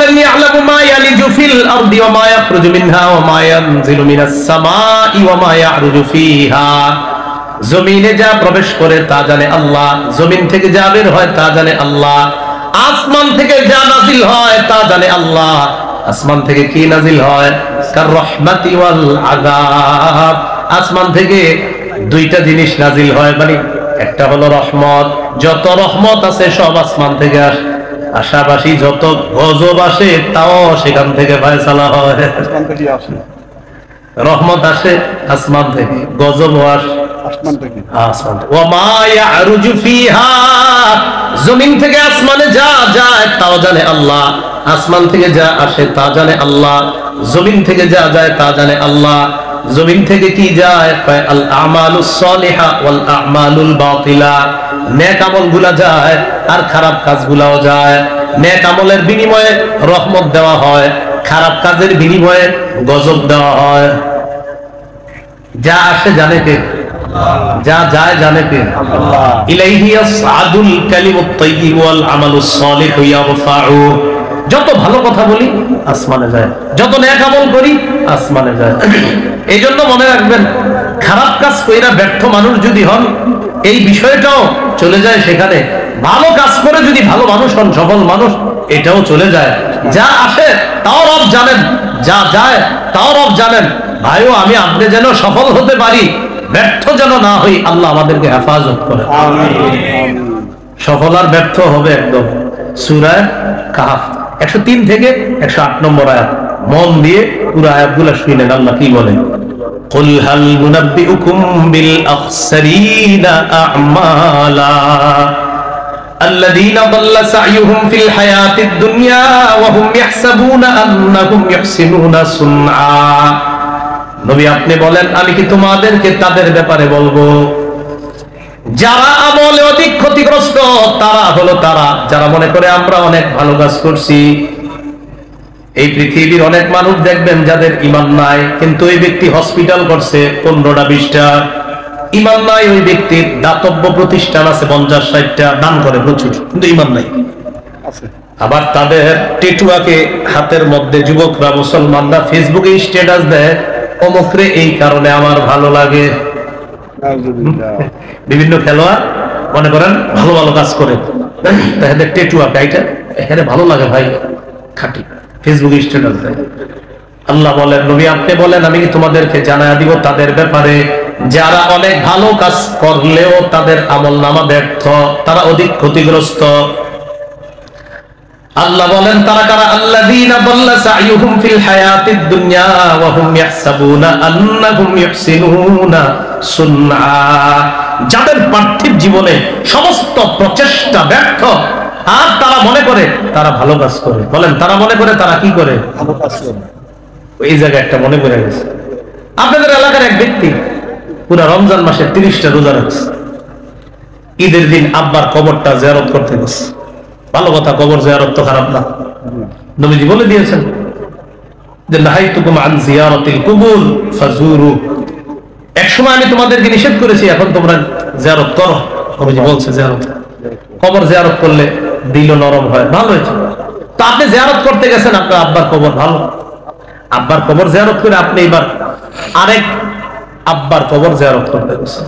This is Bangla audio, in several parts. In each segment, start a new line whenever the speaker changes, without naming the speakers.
বলেন ইয়ালামু মা ইয়ালিজু ফিল আরদি ওয়া মা ইয়াখরুজু মিনহা ওয়া মা ইয়ানজিলু মিনাস সামাই ওয়া মা ইয়ারুজু ফিহা। জমিনে যা প্রবেশ করে তা জানে আল্লাহ, জমিন থেকে যা বের হয় তা জানে আল্লাহ, আসমান থেকে যা নাজিল হয় তা জানে আল্লাহ। আসমান থেকে কি নাজিল হয়? কার রহমাতি ওয়াল আযাব। আসমান থেকে দুইটা জিনিস নাজিল হয়, মানে একটা হলো রহমত, যত রহমত আছে সব আসমান থেকে আসে, আশাবাসী যত গজব আসে তাও সেখান থেকে ফয়সালা হয়। রহমত আসে আসমান থেকে, গজব আসে আসমান থেকে। ওয়া মা ইয়ারুজু ফিহা, জমিন থেকে আসমানে যা যায় তাও জানে আল্লাহ, আসমান থেকে যা আসে তা জানে আল্লাহ, জমিন থেকে যা যায় তা জানে আল্লাহ। জমিন থেকে কি যায়? আল আমালুস সালিহা ওয়াল আমালুল বাতিলা, নেক আমলগুলা যায় আর খারাপ কাজগুলাও যায়। নেক আমলের বিনিময়ে রহমত দেওয়া হয়, খারাপ কাজের বিনিময়ে গজব দেওয়া হয়। যা আসে জানে কে? যা যায় জানে কে? আল্লাহ। ইলাইহি ইয়াসআদুল কালিমুত তাইয়্যিব ওয়াল আমালুস সালিহু ইয়ারফাউ। যত ভালো কথা বলি আসমানে যায়, যত নেক আমল করি আসমানে যায়। এই জন্য মনে রাখবেন, খারাপ কাজ কইরা ব্যর্থ মানুষ যদি হন এই বিষয়টাও চলে যায় সেখানে। ভালো কাজ করে যদি ভালো মানুষ হন, সফল মানুষ, এটাও চলে যায়। যা আসে তাও রব জানেন, যা যায় তাও রব জানেন। ভাইও আমি আপনি যেন সফল হতে পারি, ব্যর্থ যেন না হই, আল্লাহ আমাদেরকে হেফাজত করে। সফল আর ব্যর্থ হবে একদম। সূরা কাহফ 103 থেকে 108 নম্বর আয়াত, মন দিয়ে পুরো আয়াতগুলো শুনেন আল্লাহ কি বলেন। কুল হাল নুনাব্বিউকুম বিল আখসারিনা আ'মালা الذين ضل سعيهم في الحياة الدنيا وهم يحسبون أنهم يحسنون صنعا। নবী আপনি বলেন, আমি কি তোমাদেরকে তাদের ব্যাপারে বলবো যারা আমলে অধিক ক্ষতিগ্রস্ত? তারা হলো তারা যারা মনে করে আমরা অনেক ভালো কাজ করছি। এই পৃথিবীর অনেক মানুষ দেখবেন যাদের ঈমান নাই, কিন্তু ওই ব্যক্তি হসপিটাল করছে 15টা 20টা, ঈমান নাই ওই ব্যক্তির দাতব্য প্রতিষ্ঠান আছে 50-60টা, দান করে প্রচুর, কিন্তু ঈমান নাই। আবার তাদের টেটুয়াকে হাতের মধ্যে যুবকরা, মুসলমানরা ফেসবুকে স্ট্যাটাস দেয়, অমুকরে এই কারণে আমার ভালো লাগে। বিভিন্ন খেলোয়াড় মনে করেন ভালো ভালো কাজ করে, তাদের টেটুয়া গাইটা এখানে ভালো লাগে ভাই, খাটি ফেসবুকে স্ট্যাটাস দেয়। আল্লাহ বলেন, নবী আপনি বলেন, আমি কি তোমাদেরকে জানায়া দিব তাদের ব্যাপারে যারা অনেক ভালো কাজ করলেও তাদের আমলনামা ব্যর্থ, তারা অধিক ক্ষতিগ্রস্ত। আল্লাহ বলেন তারা কারা? আল্লাযীনা দাল্লা সাইয়ুহুম ফিল হায়াতিদ দুনিয়া ওয়া হুম ইয়াহসাবুনা আন্নাহুম ইহসিনুনা সুনআ, যাদের পার্থিব জীবনে সমস্ত প্রচেষ্টা ব্যর্থ আর তারা মনে করে তারা ভালো কাজ করে। বলেন, তারা মনে করে তারা কি করে? ভালো কাজ করে। এই জায়গায় একটা মনে পড়ে গেছে, আপনাদের এলাকার এক ব্যক্তি পুরা রমজান মাসে 30টা রোজা রাখছে। ঈদের দিন আব্বার কবরটা জিয়ারত করতে গেছে। ভালো কথা, কবর জিয়ারত তো খারাপ না। নবীজি বলে দিয়েছেন যে নাহাইতুকুম আন জিয়ারাতিল কুবুর ফাজুরু, এক সময় আমি তোমাদেরকে নিষেধ করেছি, এখন তোমরা জিয়ারত করো। নবীজি বলছে জিয়ারত, কবর জিয়ারত করলে দিল নরম হয়, ভালো হয়েছে। তো আপনি জিয়ারত করতে গেছেন, আপনার আব্বার কবর, ভালো, আব্বার কবর জিয়ারত করে আপনি এবার আরেক আব্বার কবর জিয়ারত করতে গেছেন।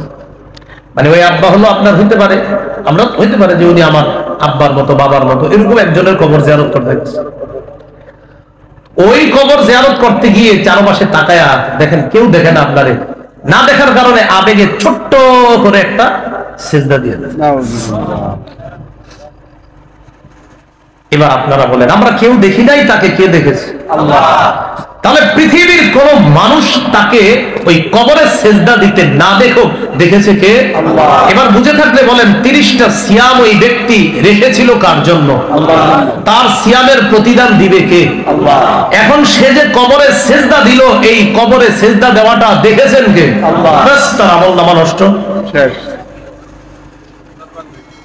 মানে ওই আব্বা হলো আপনার, হইতে পারে আমরা হইতে পারে যে উনি আমার আব্বার মতো, বাবার মতো, এরকম একজনের কবর জিয়ারত করতে গেছে। ওই কবর জিয়ারত করতে গিয়ে চারপাশে তাকায়া দেখেন কেউ দেখেন, আপনারে না দেখার কারণে আবেগে ছোট্ট করে একটা সিজদা দিয়ে দেন। এবার আপনারা বলেন, আমরা কেউ দেখি নাই, তাকে কে দেখেছে? আল্লাহ। তাহলে পৃথিবীর কোন মানুষ তাকে ওই কবরে সেজদা দিতে না দেখুক, দেখেছে কে? আল্লাহ। এবার বুঝে থাকলে বলেন, 30টা সিয়াম ওই ব্যক্তি রেখেছিল কার জন্য? আল্লাহ। তার সিয়ামের প্রতিদান দিবে কে? আল্লাহ। এখন সে যে কবরে সেজদা দিল, এই কবরে সেজদা দেওয়াটা দেখেছেন কে? আল্লাহ। ব্যাস, তার আমলনামা নষ্ট, শেষ,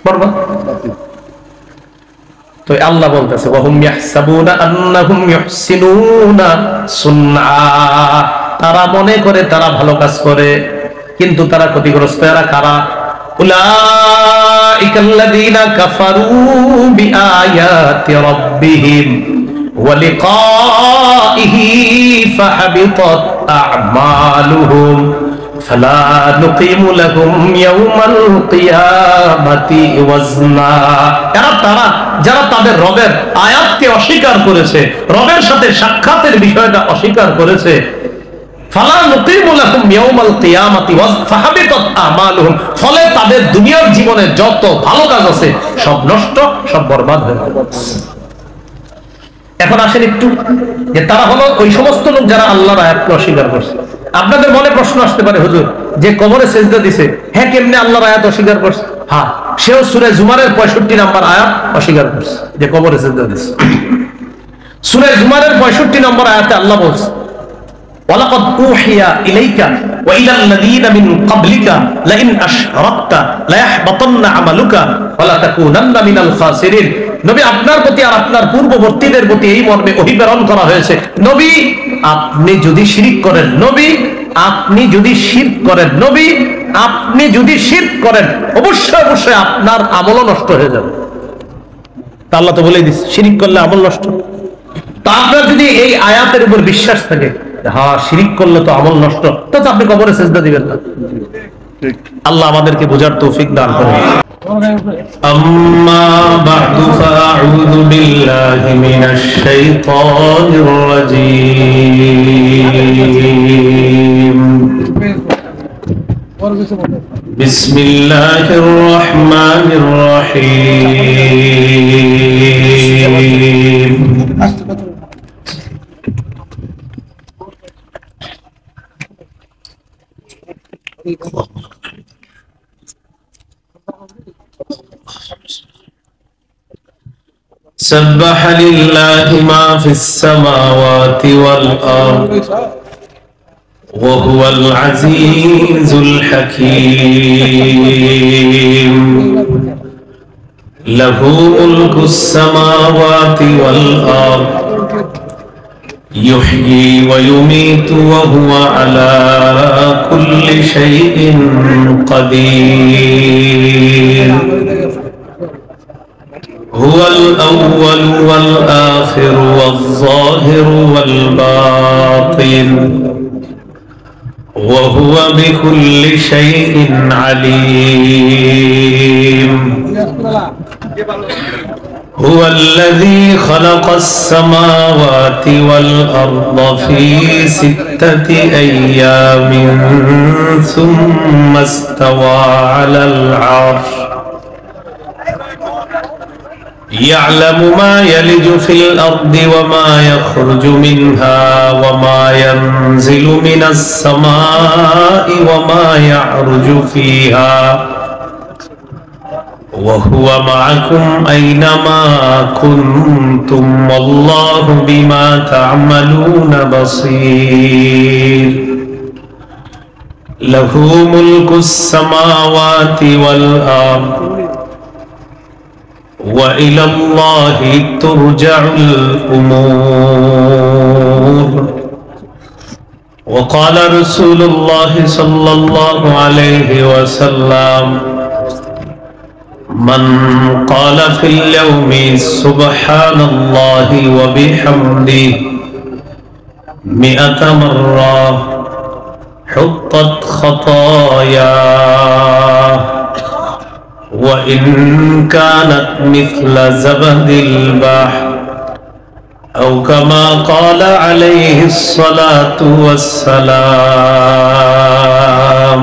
বরবাদ। তো আল্লাহ বলতেছে ওয়াহুম ইয়াহসাবুনা আন্নাহুম ইহসিনুনা সুনআ, তারা মনে করে তারা ভালো কাজ করে, কিন্তু তারা ক্ষতিগ্রস্ত। এরা কারা? উলাইকাল্লাযীনা কাফারু বিআয়াতি রাব্বিহিম ওয়া লিকাইহি ফাহাবিতাত আ'মালুহুম ফালা নুকিমু লাহুম ইয়াওমাল কিয়ামাতি ওয়াজনা। তারা যারা তাদের রবের আয়াতকে অস্বীকার করেছে, রবের সাথে সাক্ষাতের বিষয়টা অস্বীকার করেছে, ফালা নুকিমু লাহুম ইয়াওমাল কিয়ামাতি ওয়াজনা ফাহাবিতাত আ'মালুহুম, ফলে তাদের দুনিয়ার জীবনে যত ভালো কাজ আছে সব নষ্ট, সব বরবাদ হয়ে গেল। এখন আসেন একটু যে তারা হলো ওই সমস্ত লোক যারা আল্লাহর আয়াতকে অস্বীকার করছে। আপনাদের মনে প্রশ্ন আসতে পারে, হুজুর যে কবরে সেজদা দিছে, হ্যাঁ কেমনে আল্লাহর আয়াত অস্বীকার করছে? হ্যাঁ, সেও সূরা জুমারের 65 নম্বর আয়াত অস্বীকার করছে যে কবরে সেজদা দিছে। সূরা জুমারের 65 নম্বর আয়াতে আল্লাহ বলছে, ওয়ালাকাদ উহিয়া ইলাইকা ওয়া ইলাল লাযীনা মিন ক্বাবলিকা লাইন আশরাকতা লায়াহবাতান্না আমালুকা ওয়া লা তাকুনান্না মিনাল খাসিরিন। নবী, আপনার প্রতি আর আপনার পূর্ববর্তীদের প্রতি এই মর্মে ওহী প্রেরণ করা হয়েছে, নবী আপনি যদি শিরক করেন, নবী আপনি যদি শিরক করেন, নবী আপনি যদি শিরক করেন, অবশ্যই অবশ্যই আপনার আমলও নষ্ট হয়ে যাবে। তা আল্লাহ তো বলেই দিচ্ছে শিরক করলে আমল নষ্ট। তা আপনার যদি এই আয়াতের উপর বিশ্বাস থাকে, হ্যাঁ শিরক করলে তো আমল নষ্ট, তো আপনি কবরে সিজদা দিবেন না। আল্লাহ আমাদেরকে বোঝার তৌফিক দান করুন। আম্মা বা'দু ফাআউযু বিল্লাহি মিনাশ শাইতানির রাজীম। বিসমিল্লাহির রাহমানির রাহিম। سبح لله ما في السماوات والأرض وهو العزيز الحكيم له ملك السماوات والأرض يحيي ويميت وهو على كل شيء قدير هو الأول والآخر والظاهر والباطن وهو بكل شيء عليم هو الذي خلق السماوات والأرض في 6 أيام ثم استوى على العرش يعلم ما يلج في الأرض وما يخرج منها وما ينزل من السماء وما يعرج فيها وهو معكم أينما كنتم والله بما تعملون بصير له ملك السماوات والأرض وإلى الله ترجع الأمور وقال رسول الله صلى الله عليه وسلم من قال في اليوم سبحان الله وبحمده 100 مرة حطت خطاياه وإن كانت مثل زبد البحر أو كما قال عليه الصلاة والسلام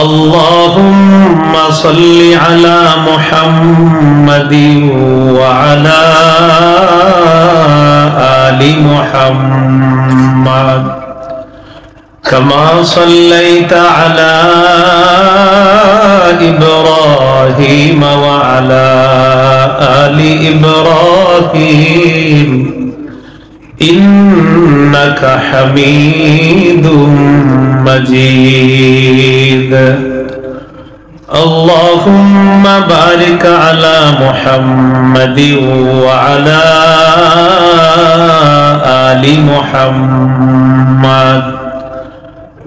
اللهم صل على محمد وعلى آل محمد كما صليت على إبراهيم وعلى آل إبراهيم إنك حميد مجيد اللهم بارك على محمد وعلى آل محمد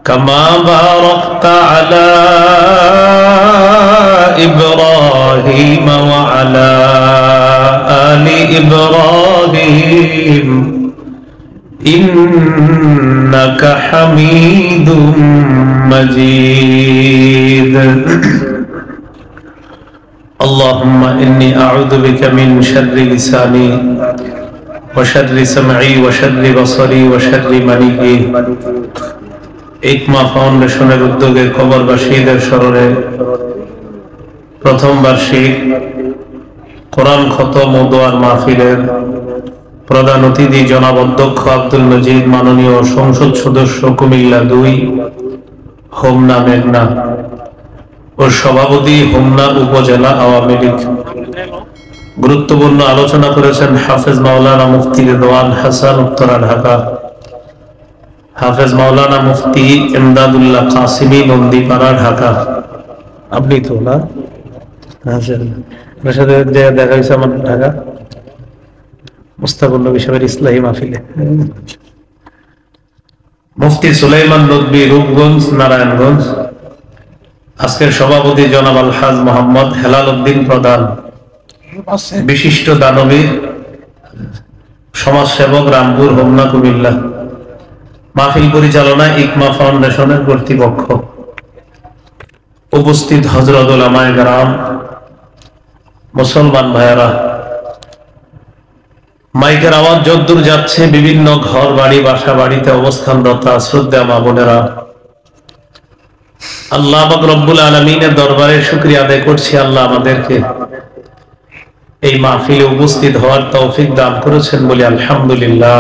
كما باركت على إبراهيم وعلى آل إبراهيم إنك حميد مجيد اللهم إني أعوذ بك من شر لساني وشر سمعي وشر بصري وشر مني ইকমা ফাউন্ডেশনের উদ্যোগে কবরবাসীদের স্মরণে প্রথম বার্ষিক কোরআন খতম ও দোয়ার মাহফিলের প্রধান অতিথি জনাব অধ্যক্ষ আব্দুল মজিদ, মাননীয় সংসদ সদস্য কুমিল্লা 2 হোমনা মেঘনা ও সভাপতি হোমনা উপজেলা আওয়ামী লীগ। গুরুত্বপূর্ণ আলোচনা করেছেন হাফেজ মাওলানা মুফতি রেদওয়ান হাসান, উত্তরা, ঢাকা। হাফেজ মাওলানা মুফতি ইমদাদুল্লাহ কাসিমি, নন্দীপাড়া, ঢাকা। আপনি তো না সাথে দেখা হয়েছে আমার ঢাকা মুস্তাকুল নবী সাহেবের ইসলাহী মাহফিলে। মুফতি সুলাইমান নদভী, রূপগঞ্জ, নারায়ণগঞ্জ। আজকের সভাপতি জনাব আলহাজ মোহাম্মদ হেলাল উদ্দিন প্রধান, বিশিষ্ট দানবীর সমাজসেবক, রামপুর, হোমনা, কুমিল্লা। মাহফিল পরিচালনা ইকমা ফাউন্ডেশনের কর্তৃপক্ষ। উপস্থিত হযরত উলামায়ে কেরাম, মুসলমান ভাইয়েরা, মাইকের আওয়াজ যদ্দূর যাচ্ছে বিভিন্ন ঘর বাড়ি বাসা বাড়িতে অবস্থানরত শ্রদ্ধা মা বোনেরা, আল্লাহ পাক রব্বুল আলামিনের দরবারে শুকরিয়া আদায় করছি। আল্লাহ আমাদেরকে এই মাহফিলে উপস্থিত হওয়ার তৌফিক দান করেছেন বলে আলহামদুলিল্লাহ।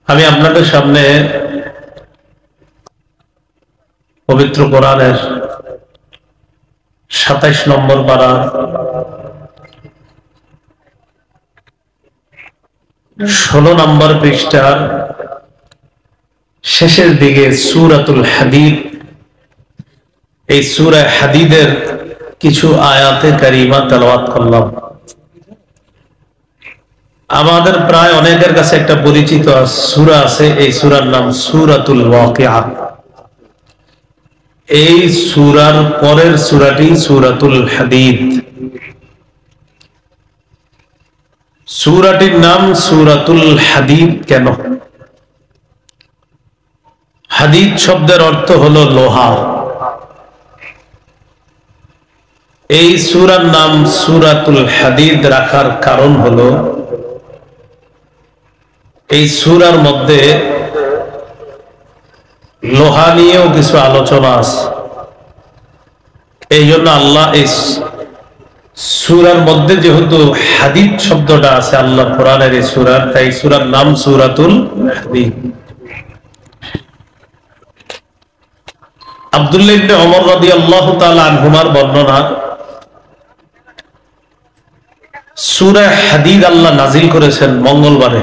আমি আপনাদের সামনে পবিত্র কোরআনের 27 নম্বর পারা 16 নম্বর পৃষ্ঠার শেষের দিকে সূরাতুল হাদীদ, এই সূরা হাদীদের কিছু আয়াতে কারিমা তেলাওয়াত করলাম। আমাদের প্রায় অনেকের কাছে একটা পরিচিত সূরা আছে, এই সূরার নাম সূরাতুল ওয়াকিয়া। এই সূরার পরের সূরাটি সূরাতুল হাদীদ। সূরাটির নাম সূরাতুল হাদীদ কেন? হাদীদ শব্দের অর্থ হলো লোহা। এই সূরার নাম সূরাতুল হাদীদ রাখার কারণ হলো এই সূরার মধ্যে লোহা নিয়েও কিছু আলোচনা আছে। এই জন্য আল্লাহ এই সূরার মধ্যে যেহেতু হাদীদ শব্দটা আছে আল্লাহ কোরআনের এই সূরার, তাই সূরার নাম সূরাতুল হাদীদ। আব্দুল্লাহ ইবনে ওমর রাদিয়াল্লাহু তাআলা আনহুমার বর্ণনা, সূরা হাদীদ আল্লাহ নাজিল করেছেন মঙ্গলবারে।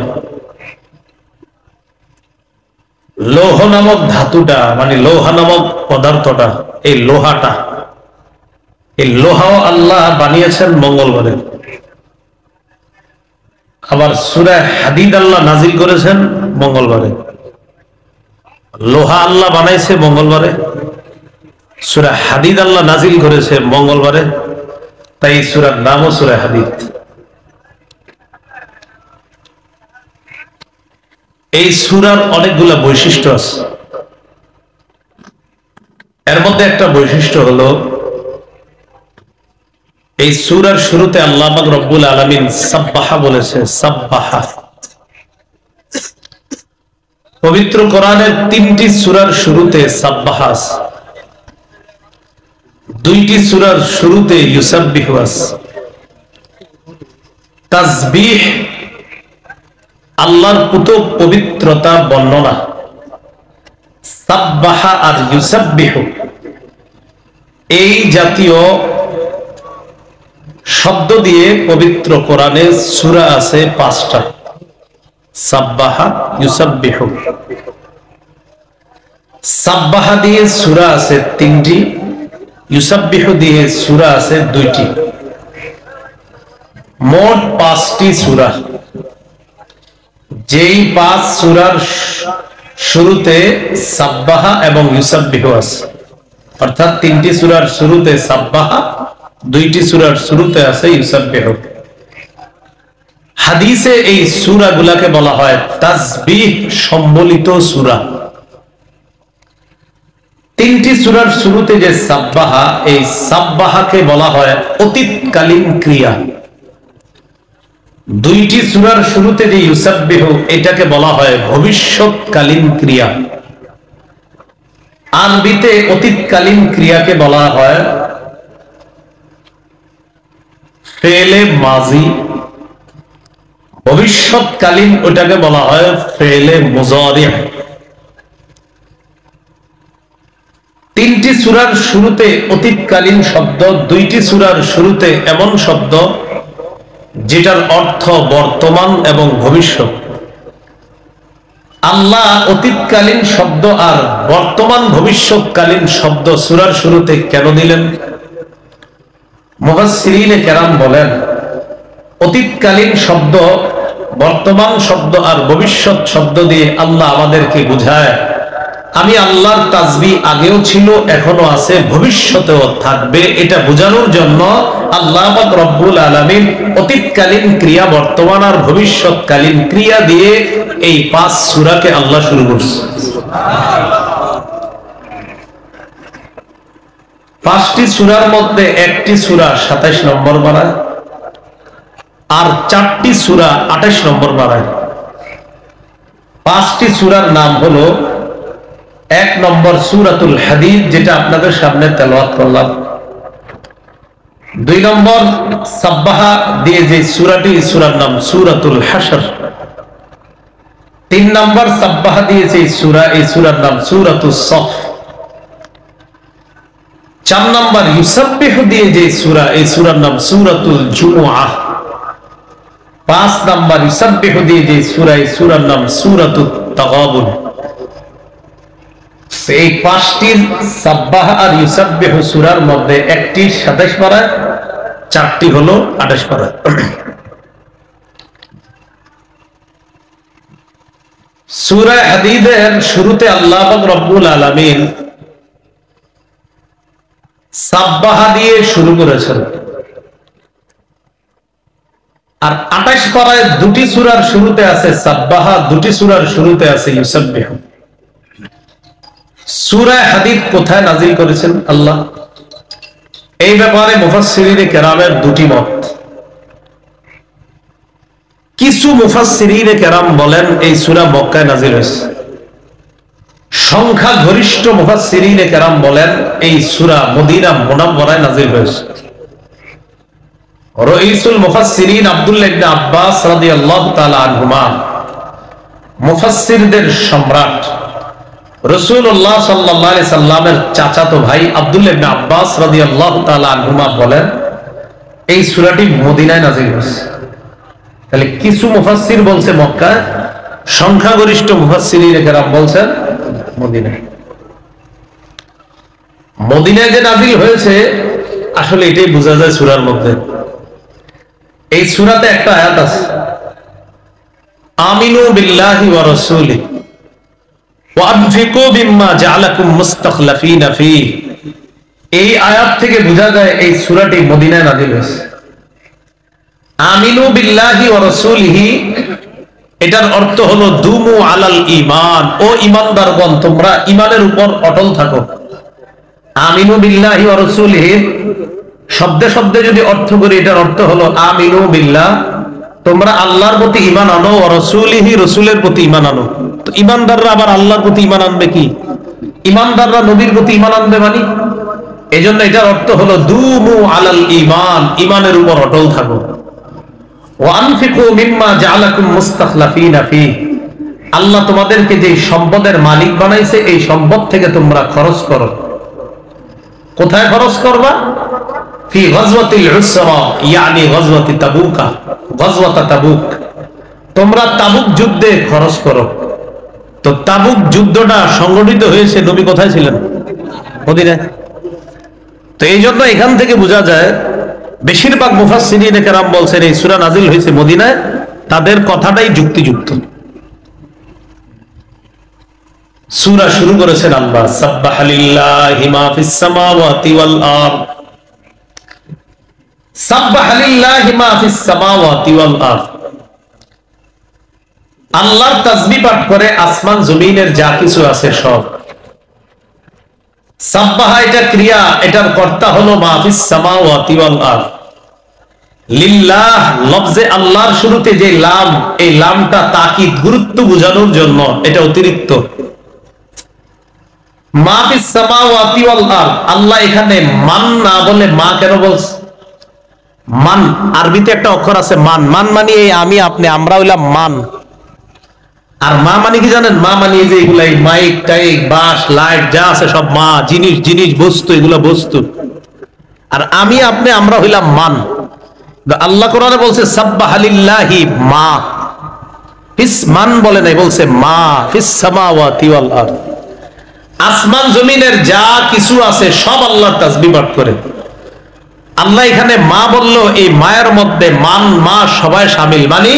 লৌহ নামক ধাতুটা, মানে লোহা নামক পদার্থটা, এই লোহাটা, এই লোহাও আল্লাহ বানিয়েছেন মঙ্গলবারে। আবার সূরা হাদীদ আল্লাহ নাজিল করেছেন মঙ্গলবারে। লোহা আল্লাহ বানাইছে মঙ্গলবারে, সূরা হাদীদ আল্লাহ নাজিল করেছে মঙ্গলবারে, তাই সূরার নামও সূরা হাদীদ। এই সূরার অনেকগুলা বৈশিষ্ট্য আছে। এর মধ্যে একটা বৈশিষ্ট্য হলো এই সূরার শুরুতে আল্লাহ পাক রব্বুল আলামিন সাব্বাহা বলেছে। সাব্বাহা পবিত্র কোরআনের 3টি সূরার শুরুতে সাব্বাহা আছে, 2টি সূরার শুরুতে ইউসাব্বিহু আছে। তাসবিহ আল্লাহর পবিত্রতা বর্ণনা। সাব্বাহা আর ইউসাব্বিহু এই জাতীয় শব্দ দিয়ে পবিত্র কোরআনে সূরা আছে 5টা। সাব্বাহা, ইউসাব্বিহু। সাব্বাহা দিয়ে সূরা আছে 3টি, ইউসাব্বিহু দিয়ে সূরা আছে 2টি, মোট 5টি সূরা। যেই 5 সূরার শুরুতে সাব্বাহা এবং ইউসাব্বিহু আছে, অর্থাৎ তিনটি সূরার শুরুতে সাব্বাহা, দুইটি সূরার শুরুতে আছে ইউসাব্বিহু। হাদিসে এই সূরাগুলোকে বলা হয় তাসবিহ সম্বলিত সূরা। তিনটি সূরার শুরুতে যে সাব্বাহা, এই সাব্বাহাকে বলা হয় অতীতকালীন ক্রিয়া। দুইটি সূরার শুরুতে যে ইউসাব্বিহু, এটাকে বলা হয় ভবিষ্যৎকালীন ক্রিয়া। আরবিতে অতীতকালীন ক্রিয়াকে বলা হয় ফেলে মাজি, ভবিষ্যৎকালীন ওটাকে বলা হয় ফেলে মুজারি। তিনটি সূরার শুরুতে অতীতকালীন শব্দ, দুইটি সূরার শুরুতে এমন শব্দ যেটার অর্থ বর্তমান এবং ভবিষ্যৎ। আল্লাহ অতীতকালীন শব্দ আর বর্তমান ভবিষ্যৎকালীন শব্দ সূরার শুরুতে কেন দিলেন? মুফাসসিরিনে কেরাম বলেন, অতীতকালীন শব্দ, বর্তমান শব্দ আর ভবিষ্যৎ শব্দ দিয়ে আল্লাহ আমাদেরকে বুঝায় আমি আল্লাহর তাসবিহ আগেও ছিল, এখনো আছে, ভবিষ্যতেও থাকবে। এটা বোঝানোর জন্য আল্লাহ পাক রব্বুল আলামিন অতীতকালীন ক্রিয়া, বর্তমান আর ভবিষ্যৎকালীন ক্রিয়া দিয়ে এই 5 সূরাকে আল্লাহ শুরু করছে। 5টি সূরার মধ্যে একটি সূরা 27 নম্বর বাড়ায়, আর 4টি সূরা 28 নম্বর বাড়ায়। 5টি সূরার নাম হলো, 1 নম্বর সূরাতুল হাদীদ, যেটা আপনাদের সামনে তেলাওয়াত করলাম। 2 নম্বর সাব্বাহা দিয়ে যে সূরাটি, এই সূরার নাম সূরাতুল হাশর। 3 নম্বর সাব্বাহা দিয়ে যে সূরা, এই সূরার নাম সূরাতুস সফ। 4 নম্বর ইউসাব্বিহু দিয়ে যে সূরা, এই সূরার নাম সূরাতুল জুমুআহ। 5 নম্বর ইউসাব্বিহু দিয়ে যে সূরা, এই সূরার নাম সূরাতুত তাগাবুন। এই 5টি সাব্বাহ আর ইউসাব্বিহু সূরার মধ্যে একটি 27 পারায়, 4টি হলো 28 পারায়। সূরা হাদীদের শুরুতে আল্লাহ পাক রব্বুল আলামিন সাব্বাহা দিয়ে শুরু করেছেন, আর 28 পারায় দুটি সূরার শুরুতে আছে সাব্বাহা, দুটি সূরার শুরুতে আছে ইউসাব্বিহু। সূরা হাদীদ কোথায় নাজিল করেছেন আল্লাহ? এই ব্যাপারে মুফাসসিরিনে কেরামের দুটি মত। কিছু মুফাসসিরিনে কেরাম বলেন এই সূরা মক্কায় নাজিল হয়েছে। সংখ্যা গরিষ্ঠ মুফাসসিরিনে কেরাম বলেন এই সূরা মদিনা মুনাওয়ারায় নাজিল হয়েছে। রাইসুল মুফাসসিরিন আব্দুল্লাহ ইবনে আব্বাস রাদিয়াল্লাহু তাআলা আনহুমা, মুফাসসিরদের সম্রাট, রাসূলুল্লাহ সাল্লাল্লাহু আলাইহি সাল্লামের চাচাতো ভাই আব্দুল্লাহ ইবনে আব্বাস রাদিয়াল্লাহু তাআলা আনহুমা বলেন এই সূরাটি মদিনায় নাযিল হয়েছে। তাহলে কিছু মুফাসসির বলছে মক্কা, সংখ্যাগরিষ্ঠ মুফাসসিরিনে কেরাম বলছেন মদিনায়। মদিনায় যে নাযিল হয়েছে আসলে এটাই বোঝা যায় সূরার মধ্যে। এই সূরাতে একটা আয়াত আছে, আমিনু বিল্লাহি ওয়া রাসূলিহি ওয়ানফিকু বিম্মা জাআলাকুম মুস্তাখলাফিনা ফীহি। এই আয়াত থেকে বোঝা যায় এই সূরাটি মদিনায় নাযিল হয়েছে। আমিনু বিল্লাহি ওয়া রাসূলিহি, এটার অর্থ হলো দুমু আলাল ঈমান, ও ঈমানদারগণ তোমরা ঈমানের উপর অটল থাকো। আমিনু বিল্লাহি ওয়া রাসূলিহি শব্দে শব্দে যদি অর্থ করি, এটার অর্থ হলো আমিনু বিল্লাহ, তোমরা আল্লাহর প্রতি ঈমান আনো, ওয়া রাসূলিহি, রাসূলের প্রতি ঈমান আনো। তো ঈমানদাররা আবার আল্লাহর প্রতি ঈমান আনবে কি? ঈমানদাররা নবীর প্রতি ঈমান আনবে মানে? এজন্য এটার অর্থ হলো দুমু আলাল ঈমান, ঈমানের উপর অটল থাকো। ওয়া আনফিকু মিম্মা জাআলাকুম মুস্তাখলাফিনা ফীহি, আল্লাহ তোমাদেরকে যে সম্পদের মালিক বানাইছে এই সম্পদ থেকে তোমরা খরচ করো। কোথায় খরচ করবা? ফি গাজওয়াতিল উসরা, ইয়ানি গাজওয়াতি তাবুকা, গাজওয়াতা তাবুক, তোমরা তাবুক যুদ্ধে খরচ করো। তো তাবুক যুদ্ধটা সংগঠিত হয়েছে নবী কোথায় ছিলেন? মদিনায়। তো এই জন্য এখান থেকে বোঝা যায় বেশিরভাগ মুফাসসিরিনে কেরাম বলছেন এই সূরা নাযিল হয়েছে মদিনায়, তাদের কথাটাই যুক্তিযুক্ত। সূরা শুরু করেছেন আল্লাহ, সাব্বাহা লিল্লাহি মা ফিস সামাওয়াতি ওয়াল আরদ, সাব্বাহা লিল্লাহি মা ফিস সামাওয়াতি ওয়াল আরদ। আল্লাহর তাসবিহ পাঠ করে আসমান জমিনের যা কিছু আছে সব। সাব্বাহা এটা ক্রিয়া, এটার কর্তা হলো মা ফিস সামাওয়াতি ওয়াল আরদ। লিল্লাহ লফজে আল্লাহর শুরুতে যে লাম, এই লামটা তাকিদ, গুরুত্ব বোঝানোর জন্য, এটা অতিরিক্ত। মা ফিস সামাওয়াতি ওয়াল আরদ, আল্লাহ এখানে মান না বলে মা কেন বলছে? মান আরবিতে একটা অক্ষর আছে মান, মান মানে এই আমি আপনি, আমরা হইলাম মান। আর মা মানে কি জানেন? মা মানে যে এগুলা মাইক টাইক বাস লাইট যা আছে সব মা, জিনিস জিনিস বস্তু, এগুলা বস্তু। আর আমি আপনি আমরা হইলাম মান। আল্লাহ কোরআনে বলছে সাব্বাহা লিল্লাহি মা ফিস, মান বলে নাই, বলছে মা ফিস সামাওয়াতি ওয়াল আরদ। আসমান জমিনের যা কিছু আছে সব আল্লাহর তাসবিহ পাঠ করে। আল্লাহ এখানে মা বলল, এই মায়ের মধ্যে মান মা সবাই শামিল, মানে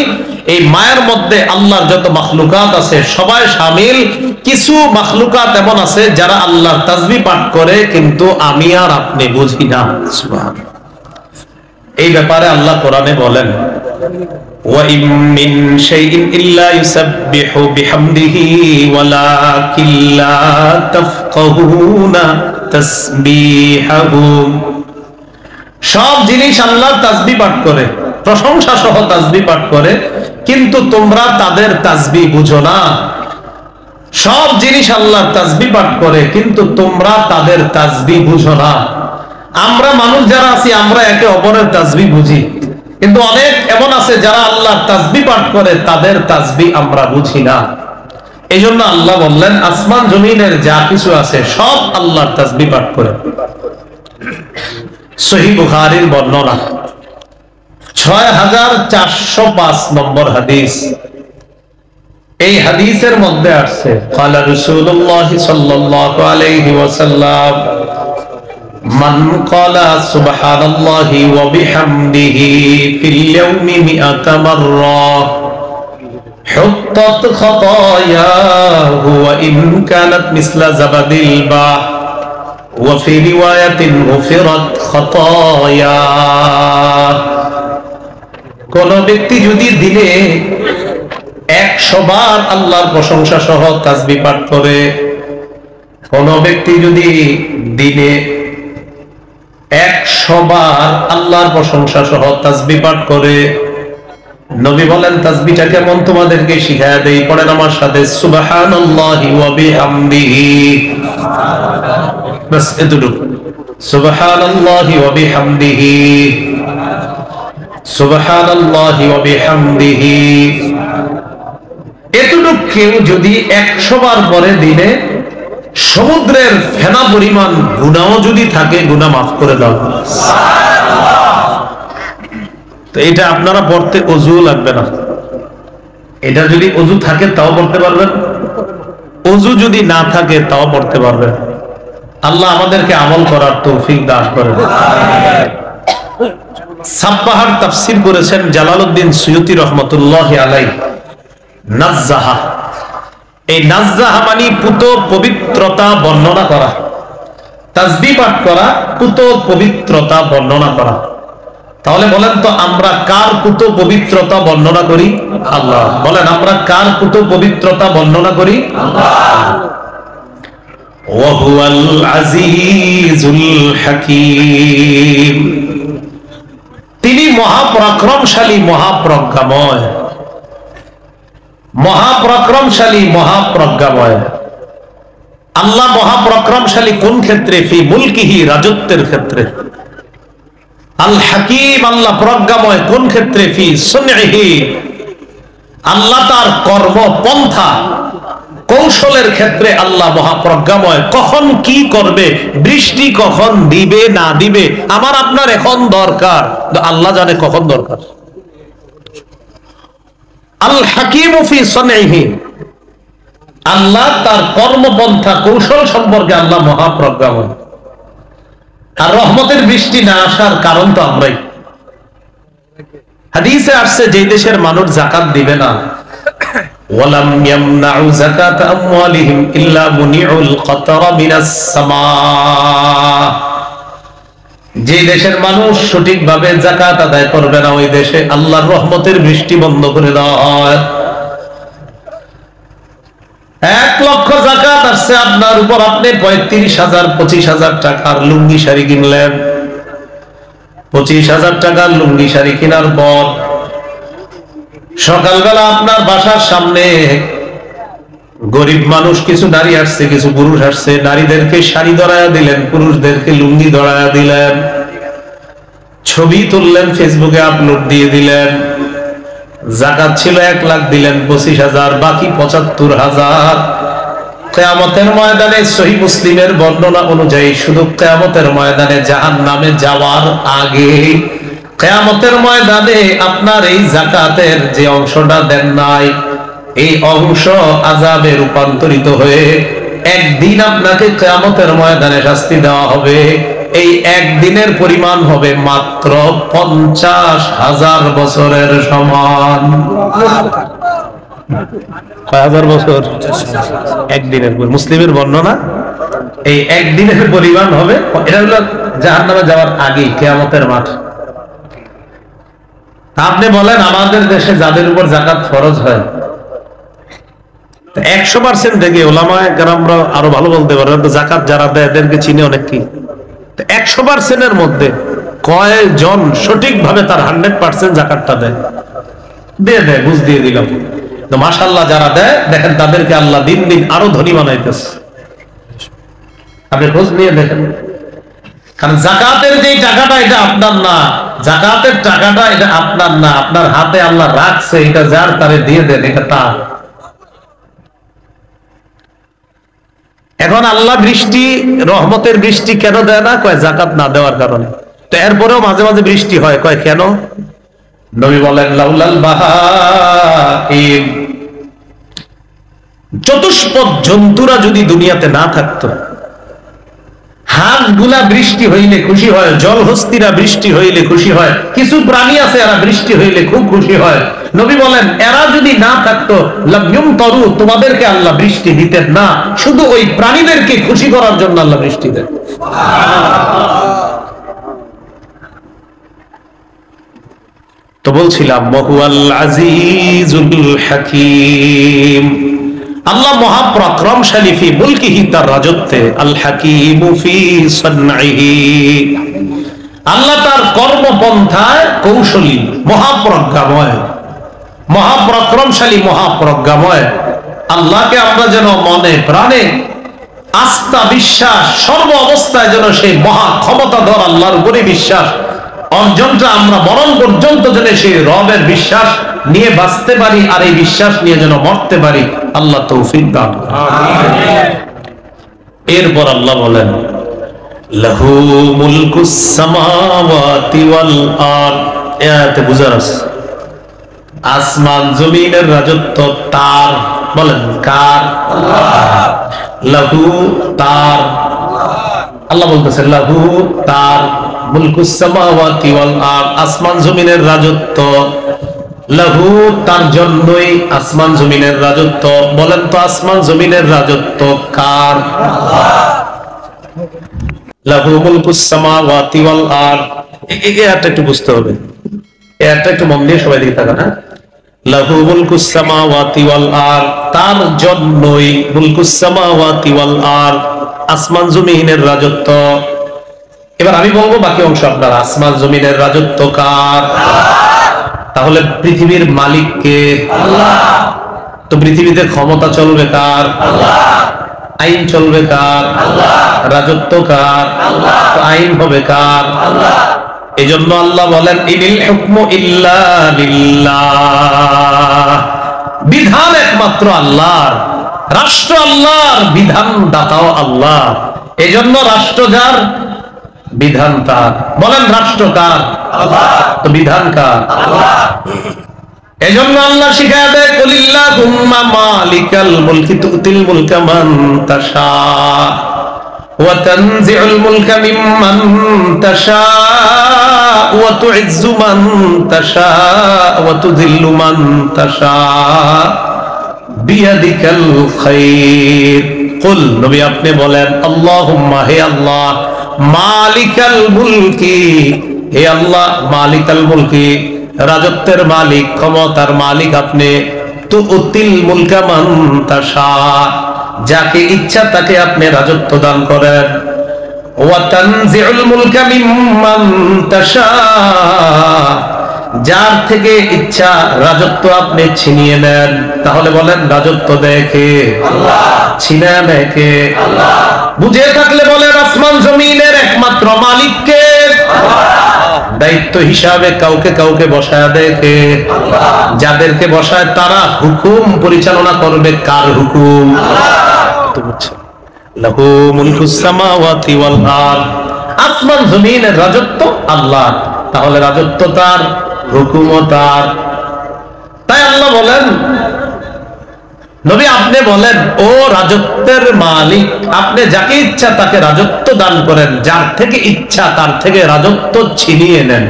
এই মায়ের মধ্যে আল্লাহর যত মাখলুকাত আছে সবাই শামিল। কিছু মাখলুকাত এমন আছে যারা আল্লাহর তাসবিহ পাঠ করে কিন্তু আমি আর আপনি বুঝি না। সুবহানাল্লাহ। এই ব্যাপারে আল্লাহ কোরআনে বলেন, ওয়া ইম মিন শাইইন ইল্লা ইউসাব্বিহু বিহামদিহি ওয়ালাকিন লা তাফকাহুনা তাসবিহাহুম। সব জিনিস আল্লাহর তাসবিহ পাঠ করে, প্রশংসা সহ তাসবিহ পাঠ করে, কিন্তু তোমরা তাদের তাসবিহ বুঝো না। সব জিনিস আল্লাহর তাসবিহ পাঠ করে কিন্তু তোমরা তাদের তাসবিহ বুঝো না। আমরা মানুষ যারা আছি আমরা একে অপরের তাসবিহ বুঝি, কিন্তু অনেক এমন আছে যারা আল্লাহর তাসবিহ পাঠ করে তাদের তাসবিহ আমরা বুঝি না। এই জন্য আল্লাহ বললেন আসমান জমিনের যা কিছু আছে সব আল্লাহর তাসবিহ পাঠ করে। সহিহ বুখারীর বর্ণনা 6405 নম্বর হাদিস। এই হাদিসের মধ্যে আছে ক্বালা রাসূলুল্লাহ সাল্লাল্লাহু আলাইহি ওয়াসাল্লাম মান ক্বালা সুবহানাল্লাহি ওয়া বিহামদিহি ফিল ইয়াউমি মিআতা মাররা হুত্তাত খাতায়াহু ওয়া ইন কানাত মিসলা জাবাদিল বাহ ওয়া ফি রিওয়ায়াতিন গুফিরাত খাতায়া। কোন ব্যক্তি যদি দিনে 100 বার আল্লাহর প্রশংসা সহ তাসবিহ পাঠ করে, কোন ব্যক্তি যদি দিনে 100 বার আল্লাহর প্রশংসা সহ তাসবিহ পাঠ করে, নবী বলেন তাসবিহটা কেমন তোমাদেরকে শিখায়া দেই, পড়েন আমার সাথে সুবহানাল্লাহি ওয়া বিহামদিহি। বাস এতটুকু, সুবহানাল্লাহি ওয়া বিহামদিহি, সুবহানাল্লাহি ওয়া বিহামদিহি। এতটুকু কেউ যদি 100 বার পরে দিনে সমুদ্রের ফেনা পরিমাণ গুনাহ যদি থাকে, গুনাহ মাফ করে দাও। তো এটা আপনারা পড়তে ওযু লাগবে না। এটা যদি ওযু থাকে তাও পড়তে পারবেন, ওযু যদি না থাকে তাও পড়তে পারবেন। আল্লাহ আমাদেরকে আমল করার তৌফিক দান করেন। সাব্বাহার তাফসীর করেছেন জালালউদ্দিন সুয়ুতী রাহমাতুল্লাহি আলাইহি। নাজ্জাহা, এই নাজ্জাহা মানে পুত পবিত্রতা বর্ণনা করা, তাসবিহ পাঠ করা পুত পবিত্রতা বর্ণনা করা। তাহলে বলেন তো আমরা কার পুত পবিত্রতা বর্ণনা করি? আল্লাহ। বলেন আমরা কার পুত পবিত্রতা বর্ণনা করি? আল্লাহ। ওয়া হুয়াল আজিজুল হাকীম, তিনি মহাপরাক্রমশালী মহাপ্রজ্ঞাময়, মহাপরাক্রমশালী মহাপ্রজ্ঞাময়। আল্লাহ মহাপরাক্রমশালী কোন ক্ষেত্রে? ফি মুলকিহি, রাজত্বের ক্ষেত্রে। আল হাকিম, আল্লাহ প্রজ্ঞাময় কোন ক্ষেত্রে? ফি সুনইহি, আল্লাহ তার কর্ম পন্থা কৌশলের ক্ষেত্রে আল্লাহ মহাপ্রজ্ঞাময়। কখন কি করবে, বৃষ্টি কখন দিবে না দিবে আমার আপনার এখন দরকার, আল্লাহ জানে কখন দরকার। আল হাকিম ফি সুনইহি, আল্লাহ তার কর্মপন্থা কৌশল সম্পর্কে আল্লাহ মহাপ্রজ্ঞাময়। আর রহমতের বৃষ্টি না আসার কারণ তো আমরাই। হাদিসে আসছে যে দেশের মানুষ যাকাত দিবে না ওয়ালাম ইয়ামনাউ যাকাত আমওয়ালিহিম ইল্লা মুনিউল কাতরা মিনাস সামা। যে দেশের মানুষ সঠিকভাবে যাকাত আদায় করবে না, ওই দেশে আল্লাহর রহমতের বৃষ্টি বন্ধ করে দেওয়া হয়। 1 লক্ষ যাকাত আসছে আপনার উপর, আপনি 35,000 25,000 টাকার লুঙ্গি শাড়ি কিনলেন। 25,000 টাকার লুঙ্গি শাড়ি কেনার পর সকালবেলা আপনার বাসার সামনে গরিব মানুষ, কিছু নারী আসছে, কিছু পুরুষ আসছে। নারীদেরকে শাড়ি ধরায়া দিলেন, পুরুষদেরকে লুঙ্গি ধরায়া দিলেন, ছবি তুললেন, ফেসবুকে আপলোড দিয়ে দিলেন। যাকাত ছিল 1 লাখ, দিলেন 25,000, বাকি 75,000। কিয়ামতের ময়দানে সহিহ মুসলিমের বর্ণনা অনুযায়ী শুধু কিয়ামতের ময়দানে জাহান্নামে যাওয়ার আগে, কিয়ামতের ময়দানে আপনার এই যাকাতের যে অংশটা দেন নাই, এই অংশ আযাবে রূপান্তরিত হয়ে একদিন আপনাকে কিয়ামতের ময়দানে শাস্তি দেওয়া হবে। এই একদিনের পরিমাণ হবে মাত্র 50,000 বছরের সমান। কয় হাজার বছর? একদিনের। মুসলিমের বর্ণনা, এই একদিনের পরিমাণ হবে। এটা হলো জাহান্নামে যাওয়ার আগে, কিয়ামতের মাঠ। আপনি বলেন আমাদের দেশে যাদের উপর যাকাত ফরজ হয় 100% দেখে ওলামায়ে কেরামরা আরো ভালো বলতে পারবেন, তো যাকাত যারা দেয় এদেরকে চিনে অনেক কি। 100%-এর মধ্যে কয়জন সঠিকভাবে তার 100% যাকাতটা দেয়? দিয়ে দেয়, বুঝ দিয়ে দিলাম। তো মাশাআল্লাহ যারা দেয়, দেখেন তাদেরকে আল্লাহ দিন দিন আরো ধনী বানাইতেছে। আপনি খোঁজ নিয়ে দেখেন, কারণ যাকাতের যে টাকাটা এটা আপনার না, যাকাতের টাকাটা এটা আপনার না, আপনার হাতে আল্লাহ রাখছে, এটা যার তারে দিয়ে দেন, এটা তার। এখন আল্লাহ বৃষ্টি, রহমতের বৃষ্টি কেন দেয় না? কয় যাকাত না দেওয়ার কারণে। তো এরপরেও মাঝে মাঝে বৃষ্টি হয়, কয় কেন? নবী বলেন লাউলাল বাহাইম, চতুষ্পদ জন্তুরা যদি দুনিয়াতে না থাকতো, হাঁসগুলা বৃষ্টি হইলে খুশি হয়, জলহস্তিরা বৃষ্টি হইলে খুশি হয়, কিছু প্রাণী আছে এরা বৃষ্টি হইলে খুব খুশি হয়। নবী বলেন এরা যদি না থাকতো লাম তরু, তোমাদেরকে আল্লাহ বৃষ্টি দিতেন না, শুধু ওই প্রাণীদেরকে খুশি করার জন্য আল্লাহ বৃষ্টি দেন। তো বলছিলাম ওয়াহুয়াল আজিজুল হাকীম, আল্লাহ মহাপরাক্রমশালী ফি মুলকিহি, তার রাজত্বে, আল হাকীমু ফি সানঈহি, আল্লাহ তার কর্মপন্থায় কৌশলী, মহাপ্রজ্ঞাময়, মহাপরাক্রমশালী, মহাপ্রজ্ঞাময়। আল্লাহকে আমরা যেন মনে প্রাণে আস্থা, বিশ্বাস, সর্ব অবস্থায় যেন সেই মহা ক্ষমতাধর আল্লাহর উপরে বিশ্বাস অর্জনটা আমরা মরণ পর্যন্ত যেন সেই রবের বিশ্বাস নিয়ে বাঁচতে পারি, আর এই বিশ্বাস নিয়ে যেন মরতে পারি। আল্লাহ তৌফিক দান করুন। এরপর আল্লাহ বলেন লাহু মুলকুস সামাওয়াতি ওয়াল আরদ, এতে বুঝার আছে আসমান জমিনের রাজত্ব তার। বলেন কার? আল্লাহ। লাহু তার, আল্লাহ বলতেছেন লাহু তার, মুলকুস সামাওয়াতি ওয়াল আরদ, আসমান জমিনের রাজত্ব। লাহু তার জন্যই আসমান জমিনের রাজত্ব। বলেন তো আসমান জমিনের রাজত্ব কার? আল্লাহ। লাহু মুলকুস সামাওয়াতি ওয়াল আরদ, এটা একটু বুঝতে হবে, এটা একটু মন দিয়ে সবাই দিকে তাকান। লাহু মুলকুস সামাওয়াতি ওয়াল আরদ, তার জন্যই মুলকুস সামাওয়াতি ওয়াল আরদ, আসমান জমিনের রাজত্ব। এবার আমি বলবো, বাকি অংশ আপনারা। আসমান জমিনের রাজত্ব কার? তাহলে পৃথিবীর মালিক কে? আল্লাহ। তো পৃথিবীতে ক্ষমতা চলবে কার? আল্লাহ। আইন চলবে কার? আল্লাহ। রাজত্ব কার? আল্লাহ। তো আইন হবে কার? আল্লাহ। এজন্য আল্লাহ বলেন ইনিল হুকমু ইল্লা লিল্লাহ, বিধান একমাত্র আল্লাহর, রাষ্ট্র আল্লাহর, বিধান দাতাও আল্লাহ। এজন্য রাষ্ট্র যার, বিধান তার। বলেন রাষ্ট্র কার? আল্লাহ। তো বিধান কার? আল্লাহ। এজন্য আল্লাহ শিখায় দেয় কুলিল্লাহুম্মা মালিকাল মুলকি তুতিল মুলকা মান তাশা ওয়া তানজিউল মুলকা মিম্মান তাশা ওয়া তুইজ্জু মান তাশা ওয়া তুযিল্লু মান তাশা বিয়াদিকাল খায়র। কুল, নবী আপনি বলেন, আল্লাহুম্মা, হে আল্লাহ, মালিকাল মুলকি, হে আল্লাহ মালিকাল মুলকি, রাজত্বের মালিক, ক্ষমতার মালিক আপনি। তুতিল মুলকা মান তাশা, যাকে ইচ্ছা তাকে আপনি রাজত্ব দান করেন। ওয়া তানজিউল মুলকা মিম্মান তাশা, যার থেকে ইচ্ছা রাজত্ব আপনি ছিনিয়ে নেন। তাহলে বলেন, রাজত্ব দেখে আল্লাহ, ছিনিয়ে দেখে আল্লাহ। বুঝে থাকলে বলেন, আসমান জমিনের একমাত্র মালিককে দায়িত্ব হিসাবে কাউকে কাউকে বসায় দেখে আল্লাহ। যাদেরকে বসায় তারা হুকুম পরিচালনা করবে কার হুকুম? লাহু মুলকুস সামাওয়াতি ওয়াল আরদ, আসমান জমিনের রাজত্ব আল্লাহ। তাহলে রাজত্ব তার, হুকুমও তার। তাই আল্লাহ বলেন, নবী আপনি বলেন, ও রাজত্বের মালিক, আপনি যাকে ইচ্ছা তাকে রাজত্ব দান করেন, যার থেকে ইচ্ছা তার থেকে রাজত্ব ছিনিয়ে নেন।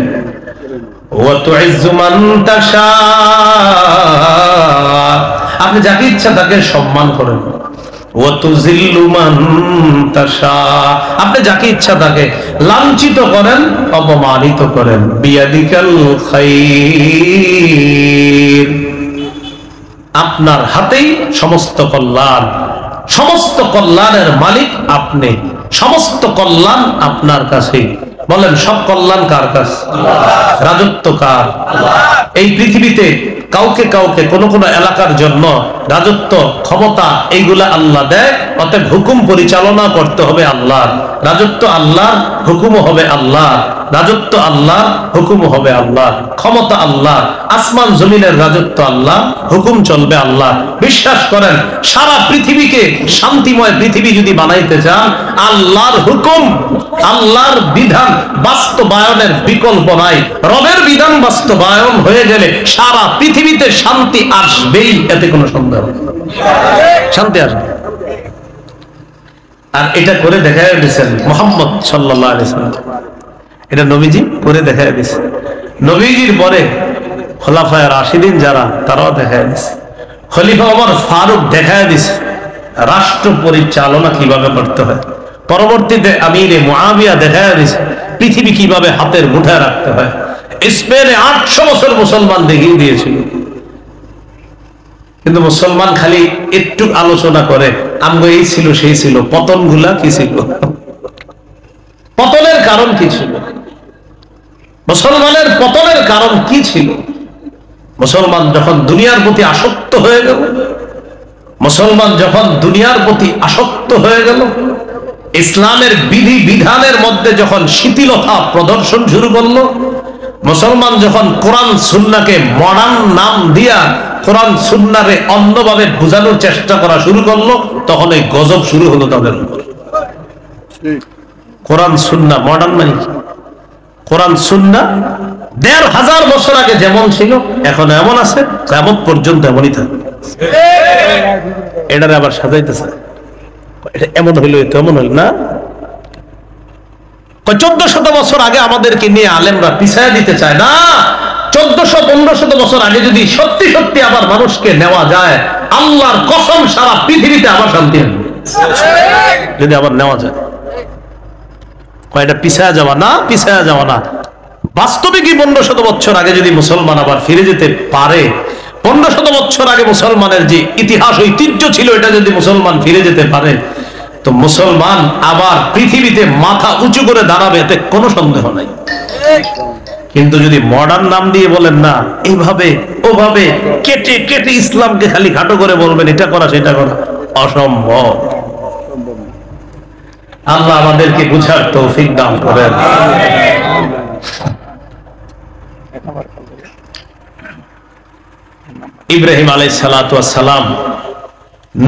ওয়া তুইজ্জু মান তাশা, আপনি যাকে ইচ্ছা তাকে সম্মান করেন। ওয়া তুযিল্লু মান তাশা, আপনি যাকে ইচ্ছা তাকে লাঞ্ছিত করেন, অপমানিত করেন। বিয়াদিকাল খায়র, আপনার হাতেই সমস্ত কল্যাণ, সমস্ত কল্যাণের মালিক আপনি, সমস্ত কল্যাণ আপনার কাছে। বলেন, সব কল্যাণ কার কাছে? রাজত্ব কার? এই পৃথিবীতে কাউকে কাউকে কোন কোন এলাকার জন্য রাজত্ব, ক্ষমতা এইগুলা আল্লাহ দেয়। অতএব হুকুম পরিচালনা করতে হবে আল্লাহর। রাজত্ব আল্লাহর, হুকুমও হবে আল্লাহর। রাজত্ব আল্লাহ, হুকুম হবে আল্লাহ। ক্ষমতা আল্লাহ, আসমান জমিনের রাজত্ব আল্লাহ, হুকুম চলবে আল্লাহ। বিশ্বাস করেন, সারা পৃথিবীকে শান্তিময় পৃথিবী যদি বানাইতে চান, আল্লাহর হুকুম, আল্লাহর বিধান বাস্তবায়নের বিকল্প নাই। রবের বিধান বাস্তবায়ন হয়ে গেলে সারা পৃথিবীতে শান্তি আসবেই, এতে কোনো সন্দেহ নেই। শান্তি আসবে। আর এটা করে দেখা দিয়েছেন মুহাম্মদ সাল্লাল্লাহু আলাইহি ওয়াসাল্লাম, এটা নবীজি করে দেখা দিয়েছে। নবীজির পরে খোলাফায়ে রাশিদিন যারা, তারাও দেখা দিয়েছে। খলিফা ওমর ফারুক দেখা দিয়েছে রাষ্ট্র পরিচালনা কিভাবে করতে হয়। পরবর্তীতে আমিরে মুআবিয়া দেখা দিয়েছে পৃথিবী কিভাবে হাতের মুঠায় রাখতে হয়। স্পেনে 800 বছর মুসলমান দেখিয়ে দিয়েছিল, কিন্তু মুসলমান খালি একটু আলোচনা করে, আমগো এই ছিল সেই ছিল। পতন গুলা কি ছিল? পতনের কারণ কি ছিল? মুসলমানের পতনের কারণ কি ছিল? মুসলমান যখন দুনিয়ার প্রতি আসক্ত হয়ে গেল, মুসলমান যখন দুনিয়ার প্রতি আসক্ত হয়ে গেল, ইসলামের বিধি বিধানের মধ্যে যখন শিথিলতা প্রদর্শন শুরু করলো, মুসলমান যখন কোরআন সুন্নাহকে মডার্ন নাম দিয়া কোরআন সুন্নাহরে অন্যভাবে বোঝানোর চেষ্টা করা শুরু করলো, তখন এই গজব শুরু হলো তাদের উপর। কোরআন সুন্নাহ মডার্ন মানে কি? কোরআন সুন্নাহ ১৫০০ বছর আগে যেমন ছিল এখন এমন আছে, কিয়ামত পর্যন্ত এমনই থাকবে। এটারে আবার সাজাইতেছে, এটা এমন হইলো, এটা এমন হইল না। ১৪০০ বছর আগে আমাদেরকে নিয়ে আলেমরা পিছায়া দিতে চায় না। ১৪০০-১৫০০ বছর আগে যদি সত্যি সত্যি আবার মানুষকে নেওয়া যায়, আল্লাহর কসম সারা পৃথিবীতে আবার শান্তি হবে যদি আবার নেওয়া যায়। কয়টা পিছায়া যাওয়া না, পিছায়া যাওয়া না। বাস্তবিকই ১৫০০ বছর আগে যদি মুসলমান আবার ফিরে যেতে পারে, ১৫০০ বছর আগে মুসলমানের যে ইতিহাস ঐতিহ্য ছিল, এটা যদি মুসলমান ফিরে যেতে পারে, তো মুসলমান আবার পৃথিবীতে মাথা উঁচু করে দাঁড়াবে, এতে কোনো সন্দেহ নাই। কিন্তু যদি মডার্ন নাম দিয়ে বলেন না, এইভাবে ওভাবে কেটে কেটে ইসলামকে খালি খাটো করে বলবেন এটা করা সেটা করা, অসম্ভব। আল্লাহ আমাদেরকে বুঝার তৌফিক দান করেন। ইব্রাহিম আলাইহিস সালাতু ওয়াস সালাম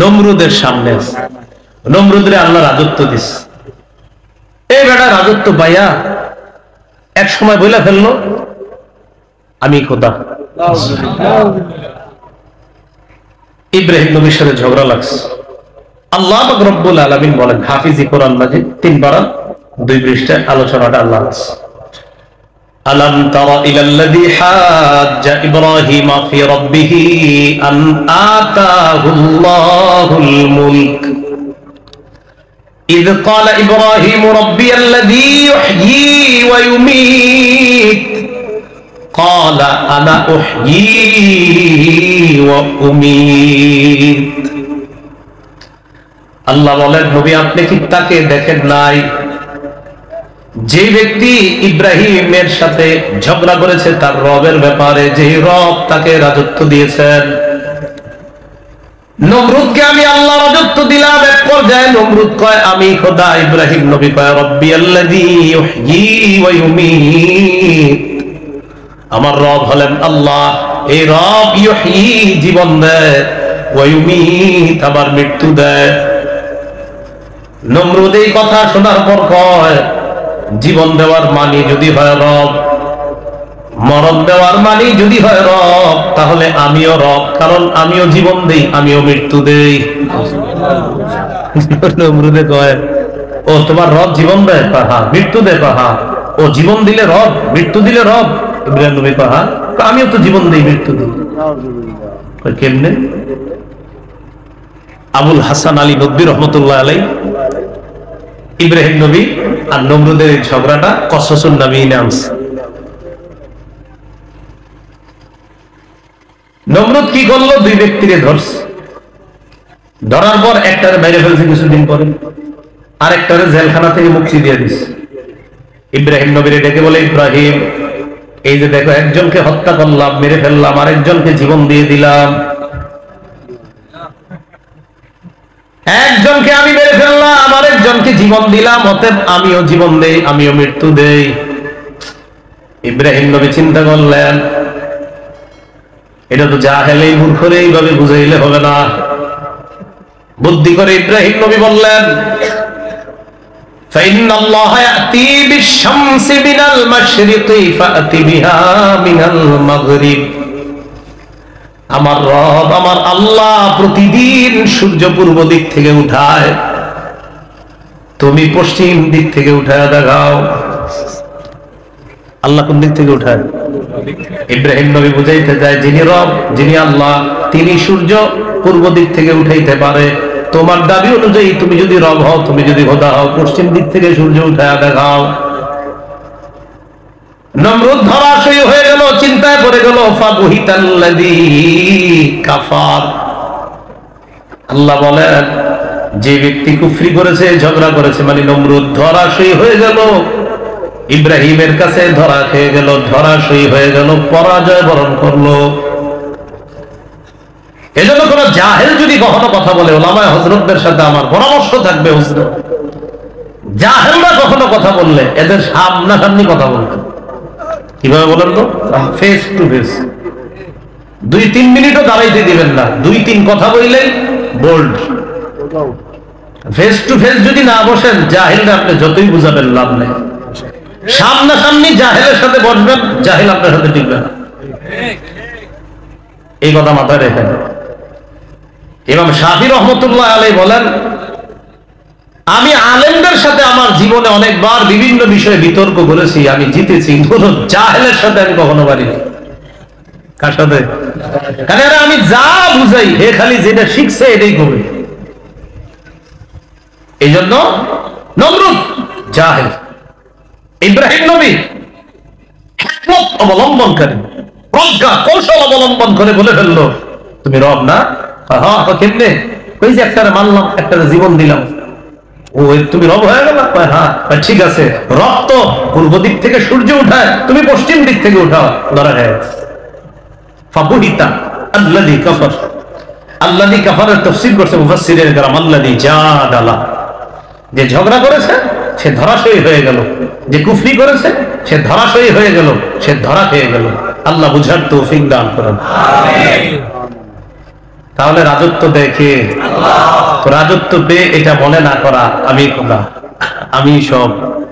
নমরুদের সামনে, নমরুদের আল্লাহ রাজত্ব দিস। এই বেটা রাজত্ব পাইয়া এক সময় বইলা ফেললো আমি খোদা। ইব্রাহিম নবীর সাথে ঝগড়া লাগছে। আল্লাহ পাক রব্বুল আলামিন বলেন, হাফিজি কোরআন মাজিদ ৩ পারা ২ পৃষ্ঠায় আলোচনাটা আল্লাহ আছে। আলাম তারা ইলাল্লাযী হাজ্জা ইব্রাহিম ফি রাব্বিহি আন আতাহুল্লাহুল মুলক ইয ক্বালা ইব্রাহিম রাব্বিয়াল্লাযী ইউহয়ী ওয়া ইউমীত ক্বালা আনা উহয়ী ওয়া উমীত। আল্লাহ বলেন, নবী আপনি কি তাকে দেখেন নাই যে ব্যক্তি ইব্রাহিমের সাথে ঝগড়া করেছে তার রবের ব্যাপারে, যে রব তাকে রাজত্ব দিয়েছেন। নমরুদকে আমি আল্লাহ রাজত্ব দিলাম, এক পর্যায়ে নমরুদ কয় আমি খোদা, ইব্রাহিম নবী কয় রব্বি আল্লাযী ইউহয়ী ওয়া ইউমীত, আমার রব হলেন আল্লাহ, এই রব ইউহয়ী জীবন দেয়, ওয়া ইউমীত আবার মৃত্যু দেয়। নমরুদ এই কথা শোনার পর কয় জীবন দেওয়ার মানি যদি হয় রব, মরণ দেওয়ার মানি যদি হয় রব, তাহলে আমিও রব, কারণ আমিও জীবন দেই, আমিও মৃত্যু দেই। নমরুদে কয় ও তোমার রব জীবন দেয়? হ্যাঁ। মৃত্যু দেয়? হ্যাঁ। ও জীবন দিলে রব, মৃত্যু দিলে রব? ইব্রাহিম নবী কয় হ্যাঁ। আমিও তো জীবন দেই, মৃত্যু দিই। কেমনে? আবুল হাসান আলী নদভী রহমতুল্লাহ আলাইহি ইব্রাহিম নবী আর নমরুদের এই ঝগড়াটা কসসুন নবীনে আনছে। নমরুদ কি করলো? দুই ব্যক্তিকে ধরছে, ধরার পর একটারে মেরে ফেলছে কিছুদিন পরে, আরেকটারে জেলখানা থেকে মুক্তি দিয়ে দিচ্ছে। ইব্রাহিম নবীরে ডেকে বলে, ইব্রাহিম এই যে দেখো, একজনকে হত্যা করলাম, মেরে ফেললাম, আরেকজনকে জীবন দিয়ে দিলাম। একজনকে আমি মেরে ফেললাম, আরেকজনকে জীবন দিলাম, অতএব আমিও জীবন দেই, আমিও মৃত্যু দেই। ইব্রাহিম নবী চিন্তা করলেন এটা তো জাহেলেই মূর্খরে এইভাবে বুঝাইলে হবে না। বুদ্ধি করে ইব্রাহিম নবী বললেন, فإن الله يأتي بالشمس من المشرق فأت بها من المغرب। আমার রব, আমার আল্লাহ প্রতিদিন সূর্য পূর্ব দিক থেকে উঠায়, তুমি পশ্চিম দিক থেকে উঠায় দেখাও। আল্লাহ কোন দিক থেকে উঠায়? ইব্রাহিম নবী বুঝাইতে যায় যিনি রব, যিনি আল্লাহ, তিনি সূর্য পূর্ব দিক থেকে উঠাইতে পারে। তোমার দাবি অনুযায়ী তুমি যদি রব হও, তুমি যদি খোদা হও, পশ্চিম দিক থেকে সূর্য উঠায় দেখাও। নমরুদ ধরাশয়ী হয়ে গেল, চিন্তায় পড়ে গেল। ফাবুহিতাল্লাযী কাফার। আল্লাহ বলেন যে ব্যক্তি কুফরি করেছে, ঝগড়া করেছে, মানে নমরুদ ধরাশয়ী হয়ে গেল, ইব্রাহিমের কাছে ধরা খেয়ে গেল, ধরাশয়ী হয়ে গেল, পরাজয় বরণ করলো। এজন্য কোন জাহেল যদি কখনো কথা বলে, ওলামায়ে হযরতদের সাথে আমার পরামর্শ থাকবে, হুজুর জাহেলরা কখনো কথা বললে এদের সামনাসামনি কথা বলবেন। কিভাবে বলেন তো? Face to face. 2-3 মিনিটও দাঁড়াইতে দিবেন না, 2-3 কথা বললেই বোল্ড। ফেস টু ফেস যদি না বসেন, জাহেলরা আপনি যতই বুঝাবেন লাভ নেই। সামনাসামনি জাহেলের সাথে বসবেন, জাহেল আপনার সাথে টিকবে না। এই কথা মাথায় রেখেন। ইমাম শাফি রহমতুল্লাহ আলাইহি বলেন, আমি আলেমদের সাথে আমার জীবনে অনেকবার বিভিন্ন বিষয়ে বিতর্ক করেছি, আমি জিতেছি, কিন্তু জাহেলের সাথে আমি কখনো পারিনি। কার সাথে? কারণ আমি যা বুঝাই হে খালি যেটা শিখছে এটাই করবে। এই জন্য নমরুদ জাহেল, ইব্রাহিম নবী হিকমত অবলম্বনকারী, প্রজ্ঞা কৌশল অবলম্বন করে বলে ফেললো তুমি রব না। হ্যাঁ কেমনে? ওই যে একটারে মানলাম, একটারে জীবন দিলাম, ও তুমি রব হয়ে গেল? হ্যাঁ ঠিক আছে, রব তো পূর্ব দিক থেকে সূর্য উঠায়, তুমি পশ্চিম দিক থেকে উঠাও, ধরা যায়। ফাবুহিতা আল্লাযী কাফার। আল্লাযী কাফারের তাফসীর করছে মুফাসসিরিন کرام, আল্লাযী জাদালা, যে ঝগড়া করেছে সে ধরাশয়ী হয়ে গেল, যে কুফরি করেছে সে ধরাশয়ী হয়ে গেল, সে ধরা খেয়ে গেল। আল্লাহ বুঝার তৌফিক দান করেন। আমিন। তাহলে রাজত্ব দেখে রাজত্ব পেয়ে এটা মনে না করা আমি খোদা, আমি সব,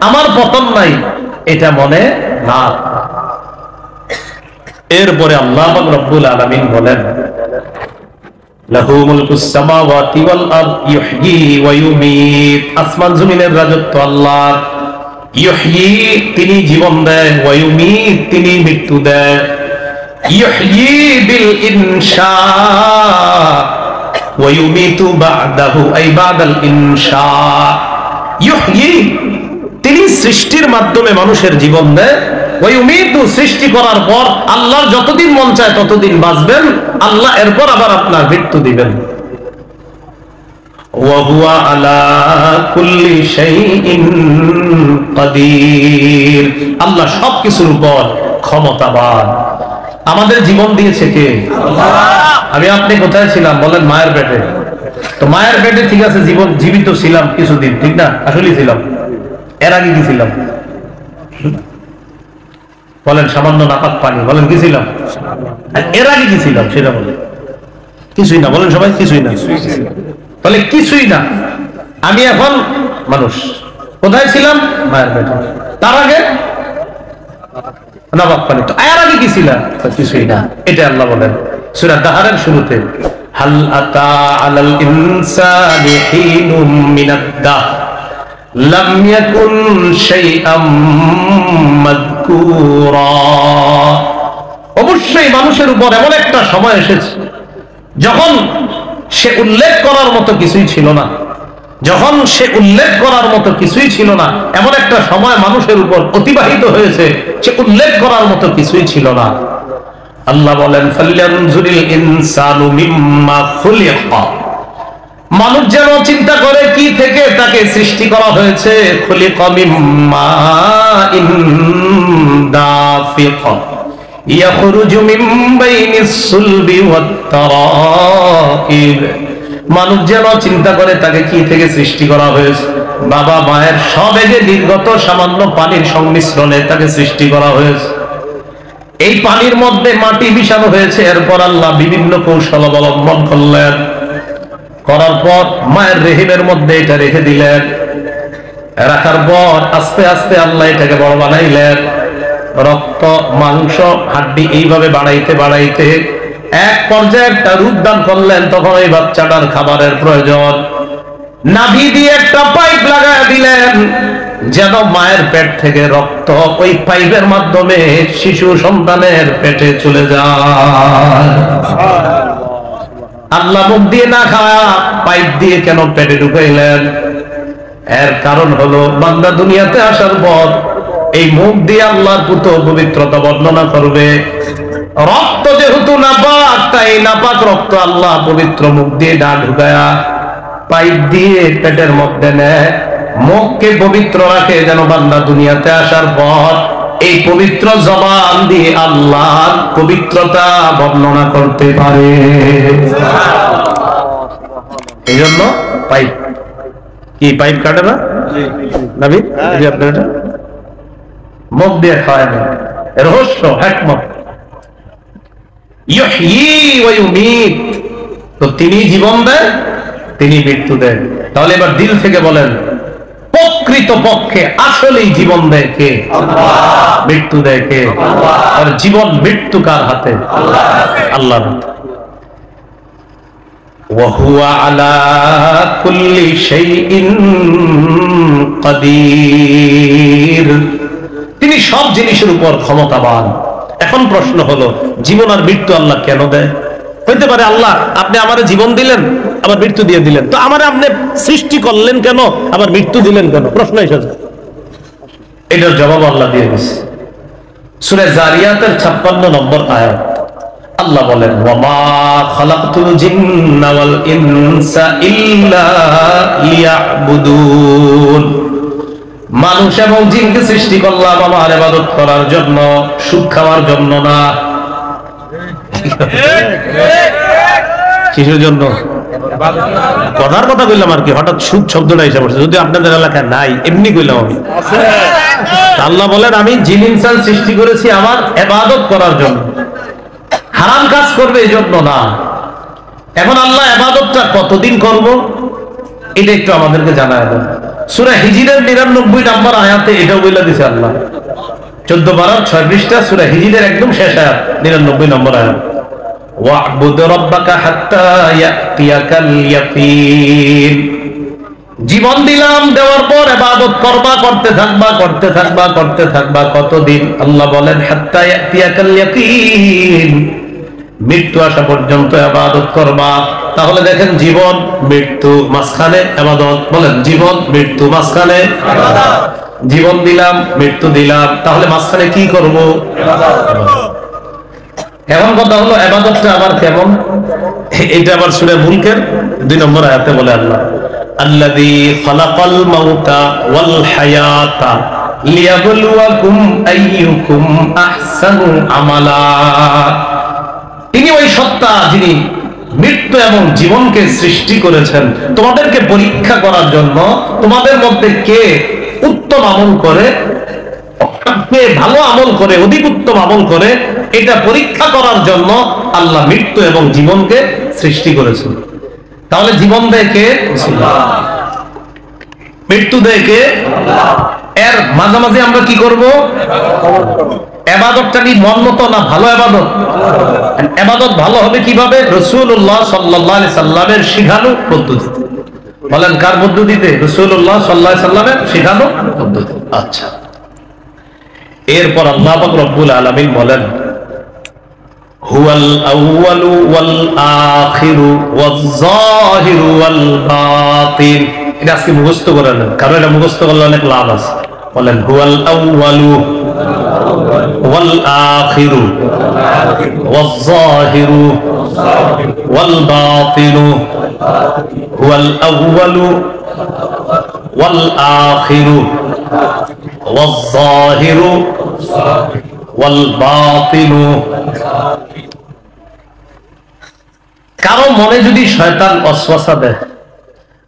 আমার পতন নাই, এটা মনে না। এরপরে আল্লাহ রাব্বুল আলামিন বলেন, লাহু মুলকুস সামাওয়াতি ওয়াল আরদ ইউহয়ী ওয়া ইউমীত। আসমান জমিনের রাজত্ব আল্লাহর, ইউহয়ী তিনি জীবন দেয়, ওয়া ইউমীত তিনি মৃত্যু দেয়। ইউহয়ী বিল ইনশা ওয়া ইউমীতু বা'দাহু আই বা'দাল ইনশা। ইউহয়ী তিনি সৃষ্টির মাধ্যমে মানুষের জীবন দেয়, ওয়া ইউমীতু সৃষ্টি করার পর আল্লাহর যতদিন মন চায় ততদিন বাঁচবেন, আল্লাহ এরপর আবার আপনার মৃত্যু দিবেন। ওয়া হুয়া আলা কুল্লি শাইইন কাদির, আল্লাহ সবকিছুর উপর ক্ষমতাবান। আমাদের জীবন দিয়েছে কে? আল্লাহ। আমি আপনি কোথায় ছিলাম বলেন? মায়ের পেটে। তো মায়ের পেটে ঠিক আছে, জীবিত ছিলাম কিছুদিন, ঠিক না? আসলে ছিলাম। এর আগে কি ছিলাম বলেন? সামান্য নাপাক পানি। বলেন কি ছিলাম? এর আগে কি ছিলাম সেটা বলেন। কিছুই না। বলেন সবাই কিছুই না। বলে কিছুই না। আমি এখন মানুষ। কোথায় ছিলাম? মায়ের পেটে। তার আগে নাপাক পানি। তো এর আগে কি ছিলাম? কিছুই না। এটা আল্লাহ বলেন সূরা দাহরের শুরুতে, হাল আতা আলাল ইনসানি হিনুম মিনাদ দাহর লাম ইয়াকুন শাইআম মাযকুরা। অবশ্যই মানুষের উপর এমন একটা সময় এসেছে যখন সে উল্লেখ করার মতো কিছুই ছিল না। যখন সে উল্লেখ করার মতো কিছুই ছিল না, এমন একটা সময় মানুষের উপর অতিবাহিত হয়েছে সে উল্লেখ করার মতো কিছুই ছিল না। আল্লাহ বলেন ফালয়ানজুরিল ইনসানু মিম্মা খুলিকা। মানুষ যেন চিন্তা করে কি থেকে তাকে সৃষ্টি করা হয়েছে। খুলিকা মিম্মা ইন দাফিক ইয়াখরুজু মিন বাইনিস সুলবি ওয়াত তারাইব। মানুষ যেন চিন্তা করে তাকে কি থেকে সৃষ্টি করা হয়েছে। বাবা মায়ের সবেগে নির্গত সামান্য পানির সংমিশ্রণে তাকে সৃষ্টি করা হয়েছে। এই পানির মধ্যে মাটি মিশানো হয়েছে। এরপর আল্লাহ বিভিন্ন কৌশল অবলম্বন করলেন। করার পর মায়ের রেহিমের মধ্যে এটা রেখে দিলেন। রাখার পর আস্তে আস্তে আল্লাহ এটাকে বড় বানাইলেন। রক্ত, মাংস, হাড্ডি এইভাবে বাড়াইতে বাড়াইতে এক পর্যায়ে একটা রূপ দান করলেন। তখন এই বাচ্চাটার খাবারের প্রয়োজন। নাভি দিয়ে একটা পাইপ লাগায় দিলেন যেন মায়ের পেট থেকে রক্ত ওই পাইপের মাধ্যমে শিশু সন্তানের পেটে চলে যায়। আল্লাহ মুখ দিয়ে না খাওয়া পাইপ দিয়ে কেন পেটে ঢুকাইলেন? এর কারণ হলো বান্দা দুনিয়াতে আসার পর এই মুখ দিয়ে আল্লাহর পুত পবিত্রতা বর্ণনা করবে। রক্ত যেহেতু নাপাক, তাই নাপাক রক্ত আল্লাহ পবিত্র মুখ দিয়ে না ঢুকায়া পাইপ দিয়ে পেটের মধ্যে নেয়। মুখকে পবিত্র রাখে যেন বান্দা দুনিয়াতে আসার পর এই পবিত্র জবান দিয়ে আল্লাহর পবিত্রতা বর্ণনা করতে পারে। এই জন্য পাইপ কি পাইপ কাটে না নবী? আপনার মুখ দিয়ে খায় না, রহস্য হিকমত। ইউহয়ী ওয়া ইউমীত, তো তিনি জীবন দেন, তিনি মৃত্যু দেন। তাহলে এবার দিল থেকে বলেন প্রকৃত পক্ষে আসলেই জীবন দেয় কে? আল্লাহ। মৃত্যু দেয় কে? আল্লাহ। আর জীবন মৃত্যু কার হাতে? আল্লাহর হাতে। ওয়া হুয়া আলা কুল্লি শাইইন কাদির, তিনি সব জিনিসের উপর ক্ষমতাবান। এখন প্রশ্ন হলো জীবন আর মৃত্যু আল্লাহ কেন দেয়? হইতে পারে আল্লাহ আপনি আমারে জীবন দিলেন আবার মৃত্যু দিয়ে দিলেন, তো আমারে আপনি সৃষ্টি করলেন কেন আবার মৃত্যু দিলেন কেন? প্রশ্ন এসেছে। এটার জবাব আল্লাহ দিয়ে দিয়েছে। সূরা জারিয়াতের 56 নম্বর আয়াত আল্লাহ বলেন ওয়ামা খালাকতুল জিন্না ওয়াল ইনসা ইল্লা লিয়াবুদুন। মানুষ এবং জিনকে সৃষ্টি করলাম আমার ইবাদত করার জন্য, সুখ খাওয়ার জন্য না। কিসের জন্য? কথার কথা কইলাম আর কি, হঠাৎ সুখ শব্দটা এসে পড়ছে, যদি আপনাদের এলাকায় নাই এমনি কইলাম আমি। আল্লাহ বলেন আমি জিন ইনসান সৃষ্টি করেছি আমার ইবাদত করার জন্য, হারাম কাজ করবে এই জন্য না। এখন আল্লাহ ইবাদতটা কতদিন করব এটা একটু আমাদেরকে জানায় দেন। সূরা হিজরের 99 নম্বর আয়াতে এটাও বলে দিয়েছে আল্লাহ। 14 পারা 6 পৃষ্ঠা সূরা হিজরের একদম শেষ আয়াত 99 নম্বর আয়াত। ওয়া'বুদ রাব্বাকা হাত্তা ইয়াতিয়াকাল ইয়াকিন। জীবন দিলাম, দেওয়ার পর ইবাদত করবা, করতে থাকবা, করতে থাকবা, করতে থাকবা। কতদিন? আল্লাহ বলেন হাত্তা ইয়াতিয়াকাল ইয়াকিন, মৃত্যু আসা পর্যন্ত ইবাদত করবা। তাহলে দেখেন, জীবন মৃত্যু মাঝখানে ইবাদত। বলেন, জীবন মৃত্যু মাঝখানে ইবাদত। জীবন দিলাম, মৃত্যু দিলাম, তাহলে মাঝখানে কি করব? এখন কথা হলো, ইবাদতটা আবার কেমন? এটা আবার সূরা মুলকের 2 নম্বর আয়াতে বলে আল্লাহ, আল্লাযী খালাকাল মাউতা ওয়াল হায়াতা লিয়াবলুয়াকুম আইয়ুকুম আহসানু আমালা। তিনি ওই সত্তা যিনি মৃত্যু এবং জীবনকে সৃষ্টি করেছেন তোমাদেরকে পরীক্ষা করার জন্য। তোমাদের মধ্যে কে উত্তম আমল করে, কে ভালো আমল করে, অধিক উত্তম আমল করে, এটা পরীক্ষা করার জন্য আল্লাহ মৃত্যু এবং জীবনকে সৃষ্টি করেছেন। তাহলে জীবন দেয় কে? মৃত্যু দেয় কে? এর মাঝামাঝি আমরা কি করব? ইবাদতটা কি মন মতো না ভালো ইবাদত? ইবাদত ভালো হবে কিভাবে? রাসূলুল্লাহ সাল্লাল্লাহু আলাইহি সাল্লামের শিখানো পদ্ধতিতে। বলেন, কার পদ্ধতিতে? রাসূলুল্লাহ সাল্লাল্লাহু আলাইহি সাল্লামের শিখানো পদ্ধতি। আচ্ছা, এরপর আল্লাহ পাক রব্বুল আলামিন বলেন, হুয়াল আউয়ালু ওয়াল আখিরু ওয়াজ যাহিরু ওয়াল বাতিন। এটা আজকে মুখস্থ করে নেন, কারণ এটা মুখস্থ করলে অনেক লাভ আছে। বলেন, হুয়াল আউয়ালু ওয়াল আখিরু ওয়াজ যাহিরু ওয়াল বাতিনু। হুয়াল আউয়ালু ওয়াল আখিরু ওয়াজ যাহিরু ওয়াল বাতিনু। কারো মনে যদি শয়তান ওয়াসওয়াসা দেয়,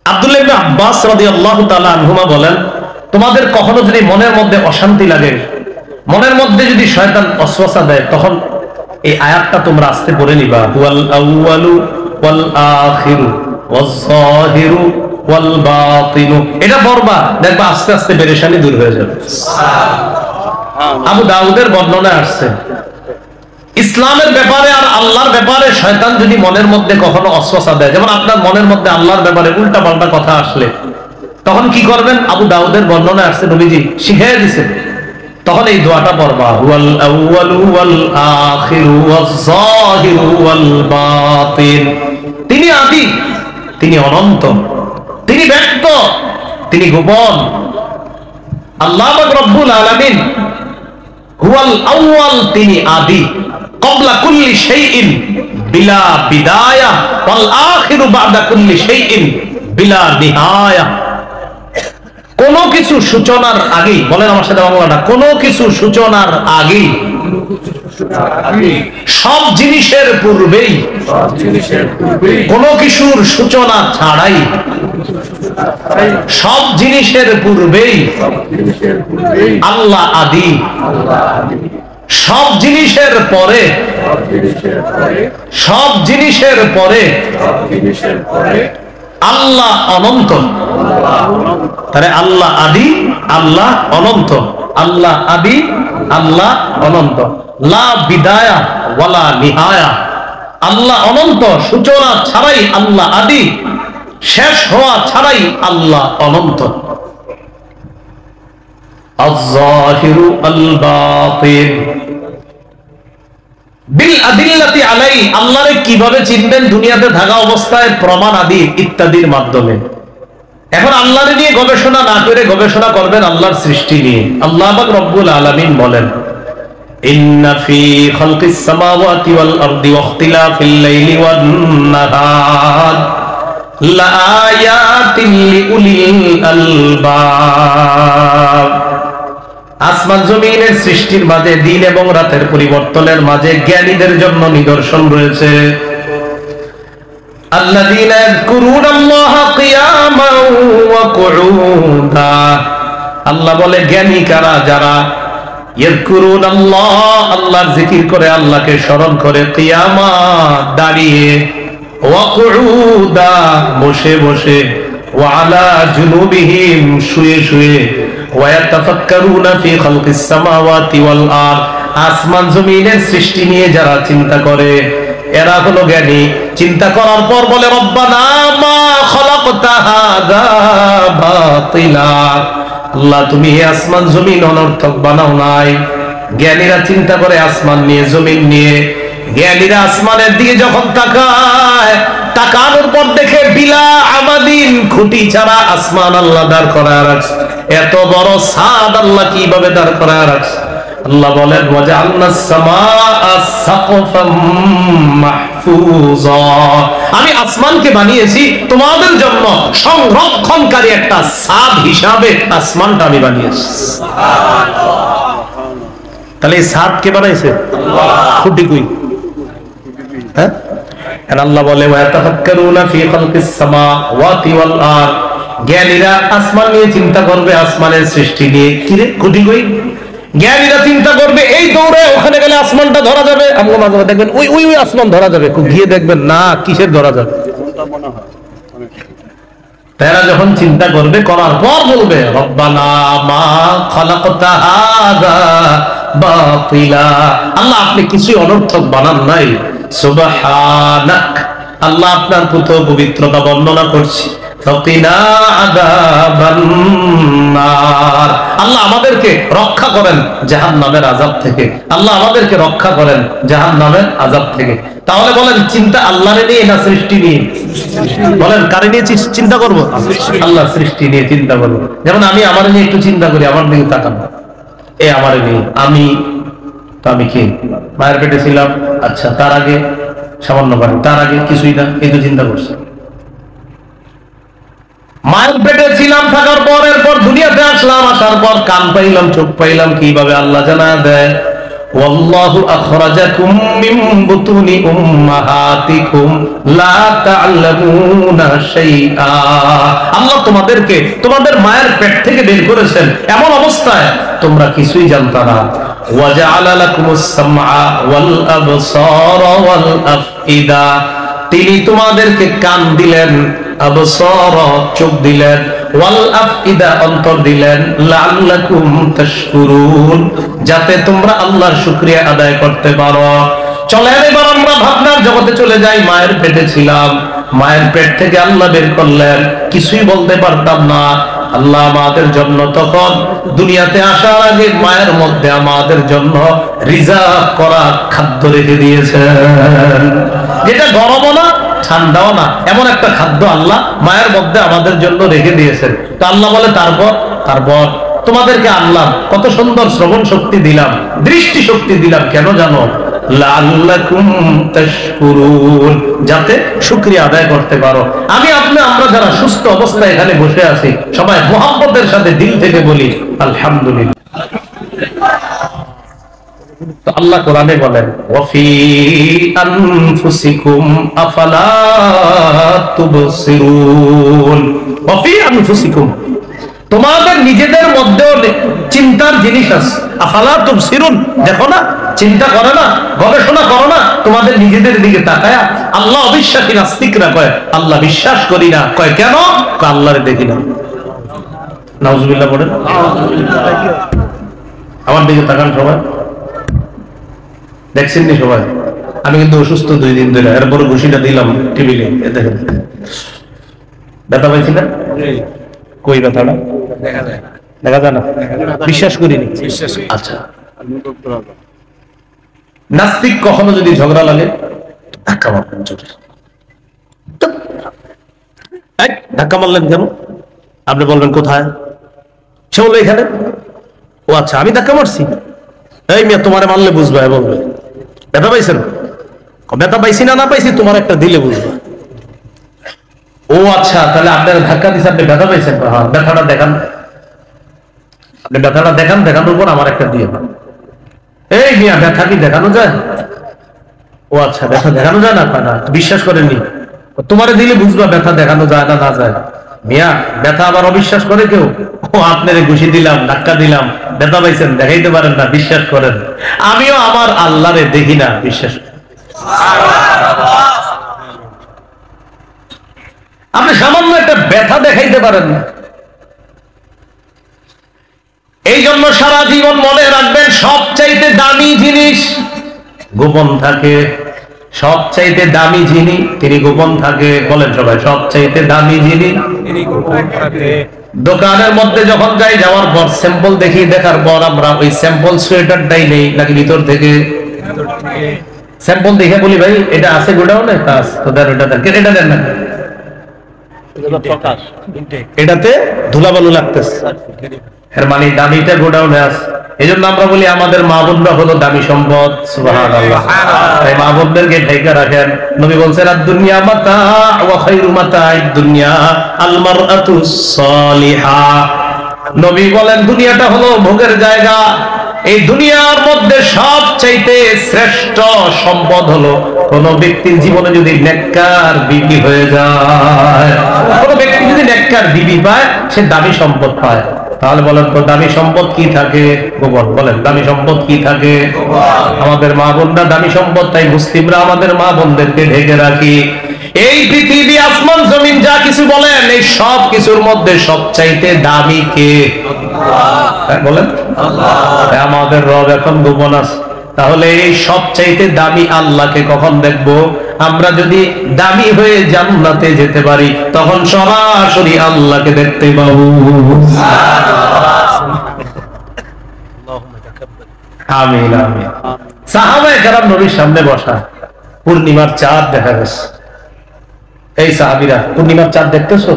আব্দুল্লাহ ইবনে আব্বাস রাদিয়াল্লাহু তাআলা আনহুমা বলেন, তোমাদের কখনো যদি মনের মধ্যে অশান্তি লাগে, মনের মধ্যে যদি শয়তান ওয়াসওয়াসা দেয়, তখন এই আয়াতটা তোমরা আস্তে পড়ে নিবা, হুয়াল আউয়ালু ওয়াল আখিরু ওয়াজ যাহিরু ওয়াল বাতিনু। এটা পড়বা, দেখবা আস্তে আস্তে পেরেশানি দূর হয়ে যাবে। আবু দাউদের বর্ণনায় আসছে, ইসলামের ব্যাপারে আর আল্লাহর ব্যাপারে শয়তান যদি মনের মধ্যে কখনো অস্বস্তা দেয়, যেমন আপনার মনের মধ্যে আল্লাহর ব্যাপারে উল্টা পাল্টা কথা আসলে, তখন কি করবেন? আবু দাউদের বর্ণনায় আসছে, নবীজি শিখিয়ে দিয়েছেন, তখন এই দোয়াটা পড়বা, হুয়াল আউয়ালু ওয়াল আখিরু ওয়াজ যাহিরু ওয়াল বাতিন। তিনি আদি, তিনি অনন্ত, তিনি ব্যক্ত, তিনি গোপন। আল্লাহ পাক রব্বুল আলামিন হুয়াল আউয়াল, তিনি আদি, ক্বাবলা কুল্লি শাইইন বিলা বিদায়া, ওয়াল আখিরু বা'দা কুল্লি শাইইন বিলা নিহায়া। কোন কিছু সূচনার আগেই, বলেন আমার সাথে বাংলাটা, কোন কিছু সূচনার আগেই, সব জিনিসের পূর্বেই, কোন কিছুর সূচনা ছাড়াই, সব জিনিসের পূর্বেই আল্লাহ আদি, সব জিনিসের পরে, সব জিনিসের পরে আল্লাহ অনন্ত। তাহলে আল্লাহ আদি, আল্লাহ অনন্ত, আল্লাহ আদি, আল্লাহ অনন্ত, লা বিদায়া ওয়ালা নিহায়া। আল্লাহ অনন্ত, সূচনা ছাড়াই আল্লাহ আদি, শেষ হওয়া ছাড়াই আল্লাহ অনন্ত। আয-যাহিরু আল-বাতিন বিল আদিল্লাতি আলাই। আল্লাহরে কিভাবে চিনবেন? দুনিয়াতে থাকা অবস্থায় প্রমাণ আদি ইত্যাদির মাধ্যমে। এখন আল্লাহরে নিয়ে গবেষণা না করে গবেষণা করবেন আল্লাহর সৃষ্টি নিয়ে। আল্লাহ পাক রব্বুল আলামিন বলেন, ইন্না ফি খালকিস সামাওয়াতি ওয়াল আরদি ওয়া ইখতিলাফিল লাইলি ওয়ান নাহার লাআয়াতিন লিউলিল আলবাব। আসমান জমিনের সৃষ্টির মাঝে, দিন এবং রাতের পরিবর্তনের মাঝে জ্ঞানীদের জন্য নিদর্শন রয়েছে। আল্লাযীনা ইয়াযকুরুনাল্লাহা কিয়ামান ওয়া কুউদা। আল্লাহ বলে, জ্ঞানী কারা? যারা ইয়াযকুরুনাল্লাহ, আল্লাহর জিকির করে, আল্লাহকে স্মরণ করে, কিয়ামা, দাঁড়িয়ে, ওয়া কুউদা, বসে বসে, ওয়া আলা জুনুবিহিম, শুয়ে শুয়ে, ওয়ায়াতাফাক্কারুনা ফি খালকিস সামাওয়াতি ওয়াল আরদ। আসমান জমিনের সৃষ্টি নিয়ে যারা চিন্তা করে, এরা হলো জ্ঞানী। চিন্তা করার পর বলে রব্বানা মা খালাকতা হাযা বাতিলা, আল্লাহ তুমি এই আসমান জমিন অনর্থক বানাও নাই। জ্ঞানীরা চিন্তা করে আসমান নিয়ে, জমিন নিয়ে। জ্ঞানীরা আসমানের দিকে যখন তাকায়, তাকানোর পর দেখে বিলা আমাদিন, খুঁটি ছাড়া আসমান আল্লাহ দাঁড় করায় রাখছে। এত বড় ছাদ আল্লাহ কিভাবে দাঁড় করায় রাখছে? আল্লাহ বলেন ওয়াজআলনাস সামাআ সাকফাম মাহফুজা, আমি আসমানকে বানিয়েছি তোমাদের জন্য সংরক্ষণকারী একটা ছাদ হিসাবে। আসমানটা আমি বানিয়েছি। তাহলে এই ছাদ কে বানাইছে? খুঁটি কই? হ্যাঁ, আল্লাহ বলে ওয়াতাফাক্কারুনা ফি খালকিস সামাওয়াতি ওয়াল আরদ, জ্ঞানীরা আসমান নিয়ে চিন্তা করবে, আসমানের সৃষ্টি নিয়ে। কি রে খুঁটি কই? জ্ঞানীরা চিন্তা করবে এই দৌড়ে ওখানে গেলে আসমানটা ধরা যাবে। আমরা মাঝে মাঝে দেখবেন ওই ওই ওই আসমান ধরা যাবে, গিয়ে দেখবেন না কিসের ধরা যাবে। তারা যখন চিন্তা করবে, করার পর বলবে রব্বানা মা খালাকতা হাযা বাতিলা, আল্লাহ আপনি কিছুই অনর্থক বানান নাই। সুবহানাক, আল্লাহ আপনার পুত্র পবিত্রতা বর্ণনা করছি। ফাকিনা আযাবান নার, আল্লাহ আমাদেরকে রক্ষা করেন জাহান্নামের আযাব থেকে। আল্লাহ আমাদেরকে রক্ষা করেন জাহান্নামের আযাব থেকে। তাহলে বলেন চিন্তা আল্লাহরে নিয়ে না সৃষ্টি নিয়ে? বলেন কারে নিয়ে চিন্তা করব? আল্লাহ সৃষ্টি নিয়ে চিন্তা করব। যেমন আমি আমার নিয়ে একটু চিন্তা করি, আমার দিকে তাকান, এ আমারে নিয়ে। আমি তো আমি কি মায়ের পেটে ছিলাম? আচ্ছা, তার আগে সামান্য পানি, তার আগে কিছুই না, এই তো চিন্তা করছি। মায়ের পেটে ছিলাম, থাকার পর এরপর দুনিয়াতে আসলাম, আসার পর কান পাইলাম, চোখ পাইলাম, কিভাবে আল্লাহ জানা দেয় ওয়াল্লাহু আখরাজাকুম মিন বুতুনি উম্মাহাতিকুম লা তা'লামুনা শাইআ, আল্লাহ তোমাদেরকে তোমাদের মায়ের পেট থেকে বের করেছেন এমন অবস্থায় তোমরা কিছুই জানতা না। ওয়া জাআলা লাকুমুস সামআ ওয়াল আবসারা ওয়াল আফইদা, তিনি তোমাদেরকে কান দিলেন, আবসারা চোখ দিলেন, ওয়াল আফইদা অন্তর দিলেন, লাআল্লাকুম তাশকুরুন যাতে তোমরা আল্লাহর শুকরিয়া আদায় করতে পারো। চলেন এবার আমরা ভাবনার জগতে চলে যাই। মায়ের পেটে ছিলাম, মায়ের পেট থেকে আল্লাহ বের করলেন, কিছুই বলতে পারতাম না। আল্লাহ আমাদের জন্য তখন দুনিয়াতে আসার আগে মায়ের মধ্যে আমাদের জন্য রিজার্ভ করা খাদ্য রেখে দিয়েছেন, যেটা গরমও না ঠান্ডাও না, এমন একটা খাদ্য আল্লাহ মায়ের মধ্যে আমাদের জন্য রেখে দিয়েছেন। তো আল্লাহ বলে তারপর তোমাদেরকে আনলাম, কত সুন্দর শ্রবণ শক্তি দিলাম, দৃষ্টি শক্তি দিলাম, কেন জানো? লাআল্লাকুম তাশকুরুন যাতে শুকরিয়া আদায় করতে পারো। আমি আপনি আমরা যারা সুস্থ অবস্থায় এখানে বসে আছি, সবাই মুহাব্বতের সাথে দিল থেকে বলি আলহামদুলিল্লাহ। তো আল্লাহ কোরআনে বলেন ওয়াফি আনফুসিকুম আফালা তুবসিরুন, ওয়াফি আনফুসিকুম তোমাদের নিজেদের মধ্যেও চিন্তার জিনিস আছে। আফালা তুবসিরুন, দেখো না, চিন্তা করো না, গবেষণা করো না তোমাদের নিজেদের দিকে তাকায়া। আল্লাহ অবিশ্বাসী নাস্তিকরা কয় আল্লাহ বিশ্বাস করি না, কয় কেন? আল্লাহরে দেখি না। নাউজুবিল্লাহ বলেন। আমার দিকে তাকান সবাই, দেখছেন নি সবাই? আমি কিন্তু অসুস্থ 2 দিন ধরে, এরপর ঘুষিটা দিলাম টেবিলে, দেখেন ব্যথা পাইছি না? কই ব্যথাটা দেখা যায় না? বিশ্বাস করিনি। আচ্ছা, নাস্তিক কখনো যদি ঝগড়া লাগে ধাক্কা মারবেন, ধাক্কা মারলেন কেন? আপনি বলবেন কোথায়? সে বলবে এখানে। ও আচ্ছা, আমি ধাক্কা মারছি? এই মেয়ে তোমারে মারলে বুঝবে, বলবে ব্যথা পাইছেন? ব্যথা পাইছি না পাইছি তোমার একটা দিলে বুঝবে। ও আচ্ছা, তাহলে আপনার ধাক্কা দিচ্ছে, আপনি ব্যথা পাইছেন? হ্যাঁ, ব্যথাটা দেখান, আপনি ব্যথাটা দেখান, দেখানোর পর আমার একটা দিয়ে পান। এই মিয়া ব্যথা কি দেখানো যায়? ও আচ্ছা, ব্যথা দেখানো যায় না? না, বিশ্বাস করেননি? তোমারে দিলে বুঝবা ব্যথা দেখানো যায় না, না যায়। মিয়া ব্যথা আবার অবিশ্বাস করে কেউ? ও আপনারে ঘুষি দিলাম, ধাক্কা দিলাম, ব্যথা পাইছেন, দেখাইতে পারেন না, বিশ্বাস করেন। আমিও আমার আল্লাহরে দেখি না, বিশ্বাস। আপনি সামান্য একটা ব্যথা দেখাইতে পারেন না। এই জন্য সারা জীবন মনে রাখবেন, সবচাইতে দামি জিনিস গোপন থাকে, সবচাইতে দামি যিনি তিনি গোপন থাকে। বলেন সবাই, সবচাইতে দামি যিনি তিনি গোপন থাকে। দোকানের মধ্যে যখন যাই, যাওয়ার পর স্যাম্পল দেখি, দেখার পর আমরা ওই স্যাম্পল সোয়েটারটাই নেই নাকি ভিতর থেকে স্যাম্পল দেখে বলি ভাই এটা আছে গোডাউনে, কাজ তো দেন ওটা দেন, এটা দেন না, এটাতে ধুলাবালু লাগতেছে, এর মানে দামিটা গোডাউনে আছে। এই জন্য আমরা বলি আমাদের মা বোনরা হলো দামি সম্পদ। সুবহানাল্লাহ। তাই মা বোনদেরকে ঢেকে রাখেন। নবী বলছেন আদ-দুনিয়া মাতা ওয়া খায়রু মাতা'id দুনিয়া আল মারআতুস সালিহা। নবী বলেন দুনিয়াটা হলো ভোগের জায়গা। এই দুনিয়ার মধ্যে সবচাইতে শ্রেষ্ঠ সম্পদ হলো কোন ব্যক্তির জীবনে যদি নেককার বিবি হয়ে যায়। কোন ব্যক্তি যদি নেককার বিবি পায়, সে দামি সম্পদ পায়। তাহলে বলেন তো দামি সম্পদ কি থাকে? গোপন। বলেন দামি সম্পদ কি থাকে? আমাদের মা বোনরা দামি সম্পদ, তাই মুসলিমরা আমাদের মা বোনদেরকে ঢেকে রাখি। এই পৃথিবী আসমান জমিন যা কিছু বলেন, এই সব কিছুর মধ্যে সবচাইতে দামি কে? বলেন আল্লাহ। আমাদের রব এখন গোপন আছে। তাহলে এই সবচাইতে দামি আল্লাহকে কখন দেখবো? আমরা যদি দামি হয়ে জান্নাতে যেতে পারি, তখন সরাসরি আল্লাহকে দেখতে পাবো। আমিন আমিন। সাহাবায়ে কেরাম নবীর সামনে বসা, পূর্ণিমার চাঁদ দেখা গেছে। এই সাহাবীরা, পূর্ণিমার চাঁদ দেখতেছো?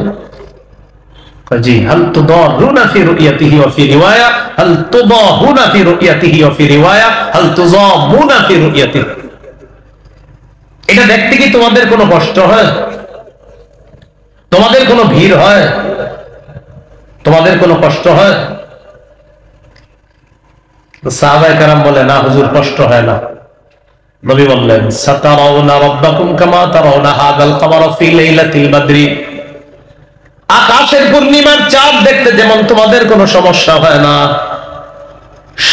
জি। হাল তুদারুনা ফি রুয়াতিহি ওয়া ফি রিওয়ায়া হাল তুদাহুনা ফি রুয়াতিহি ওয়া ফি রিওয়ায়া হাল তুযামুনা ফি রুয়াতিহি। এটা দেখতে কি তোমাদের কোনো কষ্ট হয়? তোমাদের কোনো ভিড় হয়? তোমাদের কোনো কষ্ট হয়? সাহাবায়ে কেরাম বলে না হুজুর, কষ্ট হয় না। নবী বললেন সাতারাউনা রাব্বাকুম কামা তারাউনা হাযাল কমারা ফি লাইলাতিল বদরি। আকাশের পূর্ণিমার চাঁদ দেখতে যেমন তোমাদের কোনো সমস্যা হয় না,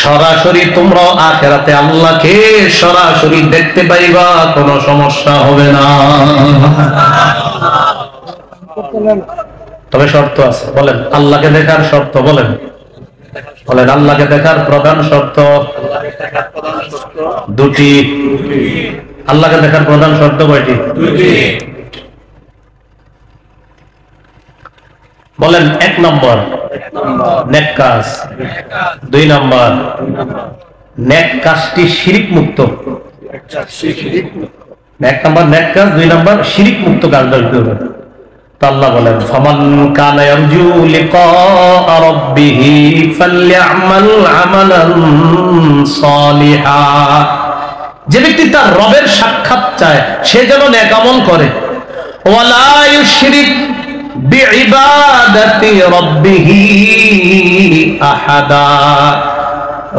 সরাসরি তোমরা আখিরাতে আল্লাহকে সরাসরি দেখতে পাইবা, কোনো সমস্যা হবে না। তবে শর্ত আছে। বলেন আল্লাহকে দেখার শর্ত। বলেন বলেন আল্লাহকে দেখার প্রধান শর্ত দুটি। আল্লাহকে দেখার প্রধান শর্ত কয়টি? দুটি। বলেন এক নম্বর নেক কাজ, দুই নম্বর নেক কাজটি শিরিক মুক্ত। এক নম্বর নেক কাজ, দুই নম্বর শিরিক মুক্ত কাজ করতে হবে। তো আল্লাহ বলেন ফামান কানা ইয়ারজু লিকা রাব্বিহি ফালইআমাল আমালান সালিহা। যে ব্যক্তি তার রবের সাক্ষাৎ চায়, সে যেন নেক আমল করে। ওয়ালা ইউশরিক বিইবাদাতি রাব্বিহি আহাদা।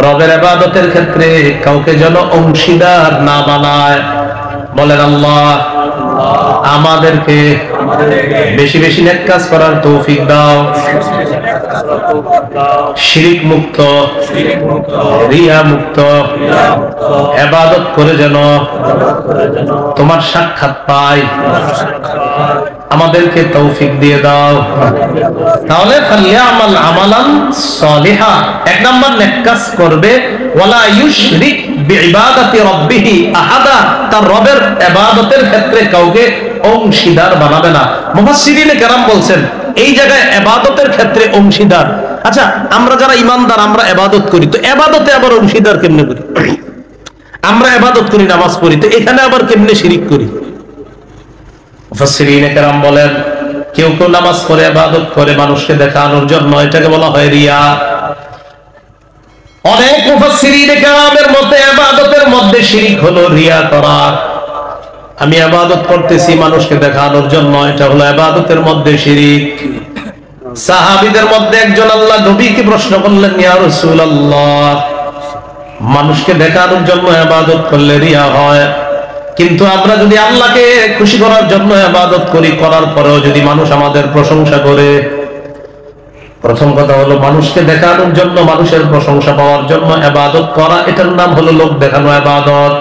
রবের ইবাদতের ক্ষেত্রে কাউকে যেন অংশীদার না বানায়। বলেন আল্লাহ আমাদেরকে বেশি বেশি নেক কাজ করার তৌফিক দাও। শিরিক মুক্ত, রিয়া মুক্ত ইবাদত করে যেন তোমার সাক্ষাৎ পাই, আমাদেরকে তৌফিক দিয়ে দাও। তাহলে ফালিয়ামাল আমালান সালিহা, এক নাম্বার নেক কাজ করবে। ওয়ালা ইউশরিক বিইবাদাতি রাব্বিহি আহাদা, তার রবের ইবাদতের ক্ষেত্রে কাউকে অংশীদার বানাবে না। মুফাসসিরিনে কেরাম বলছেন এই জায়গায় ইবাদতের ক্ষেত্রে অংশীদার। আচ্ছা, আমরা যারা ঈমানদার আমরা ইবাদত করি, তো ইবাদতে আবার অংশীদার কেমনে করি? আমরা ইবাদত করি, নামাজ পড়ি, তো এখানে আবার কেমনে শিরিক করি? মুফাসসিরিনে কেরাম বলেন কেউ কেউ নামাজ পড়ে ইবাদত করে মানুষকে দেখানোর জন্য, এটাকে বলা হয় রিয়া। অনেক মুফাসসিরিনে কেরামের মতে ইবাদতের মধ্যে শিরিক হলো রিয়া করা। আমি ইবাদত করতেছি মানুষকে দেখানোর জন্য, এটা হলো ইবাদতের মধ্যে শিরিক। সাহাবীদের মধ্যে একজন আল্লাহ নবীকে প্রশ্ন করলেন, ইয়া রাসূলুল্লাহ, মানুষকে দেখানোর জন্য ইবাদত করলে রিয়া হয়, কিন্তু আমরা যদি আল্লাহকে খুশি করার জন্য ইবাদত করি, করার পরেও যদি মানুষ আমাদের প্রশংসা করে। প্রথম কথা হলো মানুষকে দেখানোর জন্য, মানুষের প্রশংসা পাওয়ার জন্য ইবাদত করা, এটার নাম হলো লোক দেখানো ইবাদত।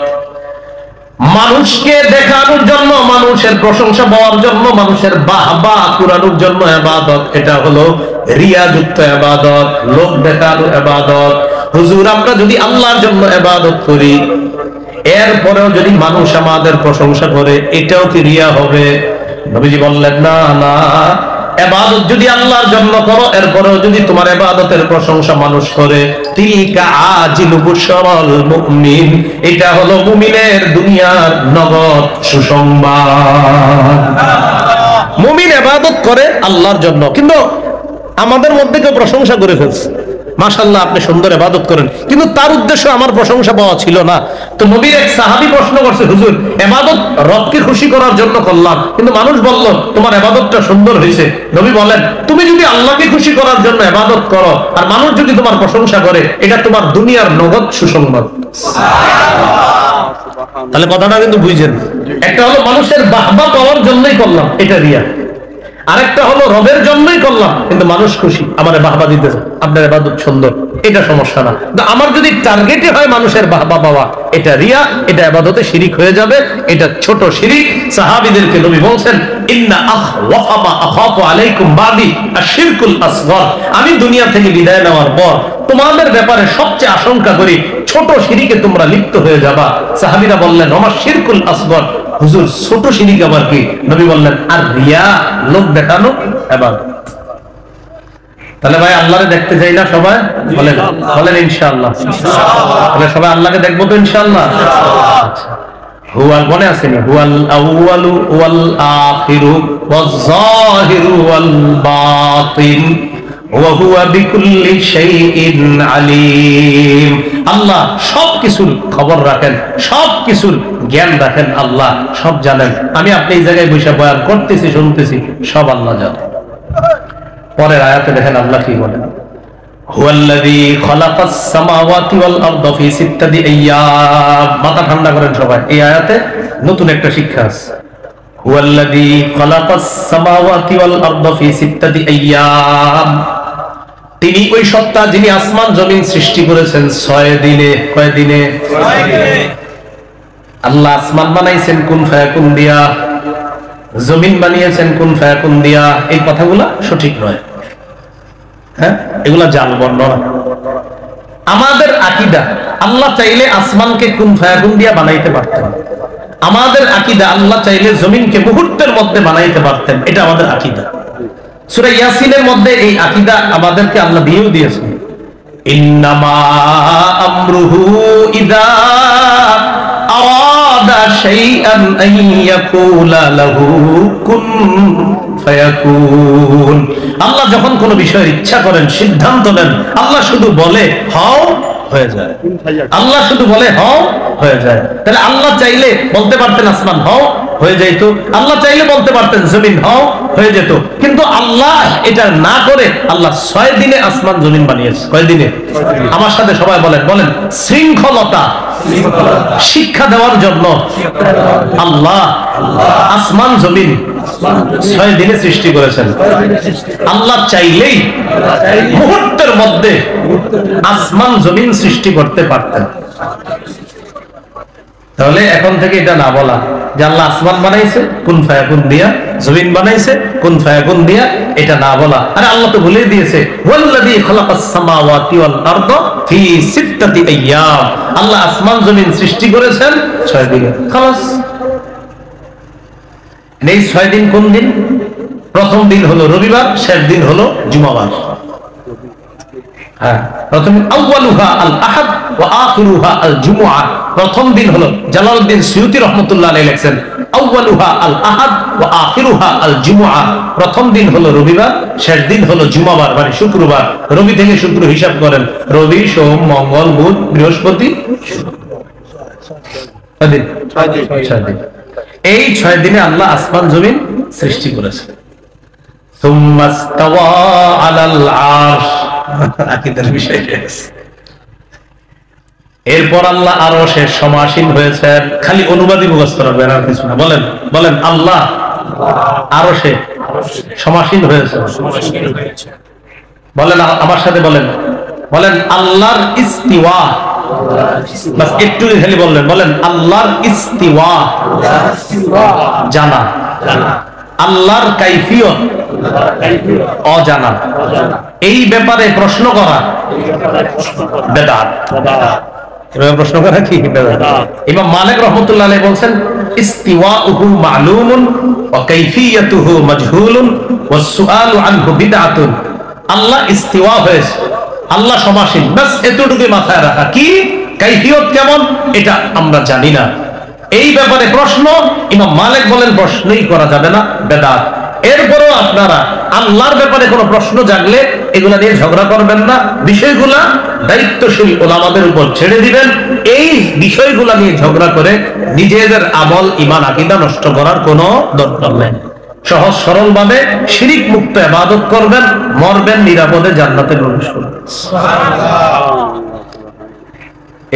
মানুষকে দেখানোর জন্য, মানুষের প্রশংসা পাওয়ার জন্য, মানুষের বাহবা কুরানোর জন্য ইবাদত, এটা হলো রিয়াযুক্ত ইবাদত, লোক দেখানো ইবাদত। হুজুর আমরা যদি আল্লাহর জন্য ইবাদত করি, এরপরেও যদি মানুষ আমাদের প্রশংসা করে, এটাও কি রিয়া হবে? নবীজি বললেন না না, ইবাদত যদি আল্লাহর জন্য করো, এরপরেও যদি তোমার ইবাদতের প্রশংসা মানুষ করে, তিলকা আজিলু বুশরাল মুমিন, এটা হলো মুমিনের দুনিয়ার নগদ সুসংবাদ। মুমিন ইবাদত করে আল্লাহর জন্য, কিন্তু আমাদের মধ্যে কেউ প্রশংসা করে ফেলছে, মাশাআল্লাহ আপনি সুন্দর ইবাদত করেন, কিন্তু তার উদ্দেশ্য আমার প্রশংসা পাওয়া ছিল না। তো নবীর এক সাহাবী প্রশ্ন করছে, হুজুর ইবাদত রবকে খুশি করার জন্য করলাম, কিন্তু মানুষ বলল তোমার ইবাদতটা সুন্দর হয়েছে। নবী বলেন, তুমি যদি আল্লাহকে খুশি করার জন্য ইবাদত করো আর মানুষ যদি তোমার প্রশংসা করে, এটা তোমার দুনিয়ার নগদ সুসংবাদ। তাহলে কথাটা কিন্তু বুঝছেন, একটা হলো মানুষের বাহবা পাওয়ার জন্যই করলাম, এটা রিয়া। আরেকটা হলো রবের জন্যই করলাম, কিন্তু মানুষ খুশি, আমার বাহবা দিতেছে, আপনার ইবাদত সুন্দর, এটা সমস্যা না। আমার যদি টার্গেটই হয় মানুষের বাহবা পাওয়া, এটা রিয়া, এটা ইবাদতে শিরিক হয়ে যাবে, এটা ছোট শিরিক। সাহাবীদেরকে নবী বলছেন, ইন্না আখওয়াফা মা আখাফু আলাইকুম বাদি আশিরকুল আসগর, আমি দুনিয়া থেকে বিদায় নেওয়ার পর তোমাদের ব্যাপারে সবচেয়ে আশঙ্কা করি ছোট শিরিকে তোমরা লিপ্ত হয়ে যাবা। সাহাবীরা বললেন, ওমা শিরকুল আসগর, হুজুর ছোট শিরিক আবার কি? নবী বললেন, আর রিয়া, লোক দেখানো ইবাদত। তাহলে ভাই আল্লাহরে দেখতে যাই না সবাই? বলেন বলেন ইনশাআল্লাহ। তাহলে সবাই আল্লাহকে দেখবো তো ইনশাআল্লাহ। হুয়াল মনে আসেনি, হুয়াল আউয়ালু ওয়াল আখিরু ওয়াজ যাহিরু ওয়াল বাতিন ওয়া হুয়া বিকুল্লি শাইইন আলিম। আল্লাহ সবকিছুর খবর রাখেন, সবকিছুর জ্ঞান রাখেন, আল্লাহ সব জানেন। আমি আপনি এই জায়গায় বসে বয়ান করতেছি, শুনতেছি, সব আল্লাহ জানেন। পরের আয়াতে দেখেন আল্লাহ কি বলেন, হুয়াল্লাযী খালাকাস সামাওয়াতি ওয়াল আরদা ফি সিত্তাতি আইয়াম। মাথা ঠান্ডা করেন সবাই, এই আয়াতে নতুন একটা শিক্ষা আছে। হুয়াল্লাযী খালাকাস সামাওয়াতি ওয়াল আরদা ফি সিত্তাতি আইয়াম, তিনি ওই সত্তা যিনি আসমান জমিন সৃষ্টি করেছেন 6 দিনে। কয় দিনে? 6 দিনে। আল্লাহ আসমান বানাইছেন কুন ফায়াকুন দিয়া, জমিন বানিয়েছেন কুন ফায়াকুন দিয়া। এই কথাগুলো সঠিক নয়, হ্যাঁ, এগুলা জাল বর্ণনা। আমাদের আকীদা, আল্লাহ চাইলে আসমানকে কুন ফায়াকুন দিয়া বানাইতে পারতেন। আমাদের আকীদা, আল্লাহ চাইলে জমিনকে মুহূর্তের মধ্যে বানাইতে পারতেন। এটা আমাদের আকীদা। সূরা ইয়াসিনের মধ্যে এই আকীদা আমাদেরকে আল্লাহ দিয়েও দিয়েছেন, ইন্নামা আমরুহু ইযা আরাদা শাইআন আন ইয়াকুলা লাহু কুন ফায়াকুন। আল্লাহ যখন কোনো বিষয়ের ইচ্ছা করেন, সিদ্ধান্ত নেন, আল্লাহ শুধু বলে হও, হয়ে যায়। আল্লাহ শুধু বলে হও, হয়ে যায়। তাহলে আল্লাহ চাইলে বলতে পারতেন আসমান হও, হয়ে যেত। আল্লাহ চাইলে বলতে পারতেন জমিন হও, হয়ে যেত। কিন্তু আল্লাহ এটা না করে আল্লাহ 6 দিনে আসমান জমিন বানিয়েছে। কয় দিনে? আমার সাথে সবাই বলেন, বলেন শৃঙ্খলতা শিক্ষা দেওয়ার জন্য আল্লাহ আসমান জমিন 6 দিনে সৃষ্টি করেছেন। আল্লাহ চাইলেই মুহূর্তের মধ্যে আসমান জমিন সৃষ্টি করতে পারতেন। তাহলে এখন থেকে এটা না বলা যে আল্লাহ আসমান বানাইছে কুন ফায়াকুন দিয়া, জমিন বানাইছে কুন ফায়াকুন দিয়া, এটা না বলা। আরে আল্লাহ তো বলেই দিয়েছে, ওয়াল্লাযী খালাকাস সামাওয়াতি ওয়াল আরদা ফি সিত্তাতি আইয়াম। আল্লাহ আসমান জমিন সৃষ্টি করেছেন 6 দিনে। খালাস। এই 6 দিন কোন দিন? প্রথম দিন হলো রবিবার, শেষ দিন হলো জুমাবার। হ্যাঁ, প্রথম আউয়ালুহা আল আহাদ ওয়া আখিরুহা আল জুমআ। প্রথম দিন হলো, জালালউদ্দিন সুয়ুতী রাহমাতুল্লাহ আলাইহি লিখেন, আউয়ালুহা আল আহাদ ওয়া আখিরুহা আল জুমআ। প্রথম দিন হলো রবিবার, শেষ দিন হলো জুমাবার, মানে শুক্রবার। রবি থেকে শুক্র হিসাব করেন, রবি সোম মঙ্গল বুধ বৃহস্পতি, 6 দিন। এই 6 দিনে আল্লাহ আসমান জমিন সৃষ্টি করেছেন। সুম্মাস্তাওয়া আলাল আরশ, আকীদার বিষয়। এরপর আল্লাহ আরশে সমাসীন হয়েছেন। খালি অনুবাদই মুখস্থ রাখবেন, আর কিছু না। বলেন বলেন, আল্লাহ আরশে সমাসীন হয়েছেন। বলেন আমার সাথে, বলেন বলেন আল্লাহর ইস্তিওয়া। বাস একটু খালি বললেন, বলেন আল্লাহর ইস্তিওয়া জানা, আল্লাহর কাইফিয়ত অজানা। এই ব্যাপারে প্রশ্ন করা বেদাত। এভাবে প্রশ্ন করা কি ইমাম মালিক রাহমাতুল্লাহ আলাইহি বলেন ইস্তিওয়াউহু মা'লুমুন ওয়া কাইফিয়াতুহু মাজহুলুন ওয়াস সুআলু আনহু বিদআতুন। আল্লাহ ইস্তিওয়া হয়েছে, আল্লাহ সমাসীন, বাস এতটুকুই মাথায় রাখা। কি কাইফিয়ত কেমন এটা আমরা জানি না। এই ব্যাপারে প্রশ্ন ইমাম মালিক বলেন প্রশ্নই করা যাবে না, বেদাত। এরপরেও আপনারা আল্লাহর ব্যাপারে কোনো প্রশ্ন জাগলে এগুলা নিয়ে ঝগড়া করবেন না, বিষয়গুলা দায়িত্বশীল ওলামাদের উপর ছেড়ে দিবেন। এই বিষয়গুলা নিয়ে ঝগড়া করে নিজেদের আমল ঈমান আকীদা নষ্ট করার কোনো দরকার নেই। সহজ সরল ভাবে শিরিক মুক্ত ইবাদত করবেন, মরবেন নিরাপদে, জান্নাতে প্রবেশ করবেন।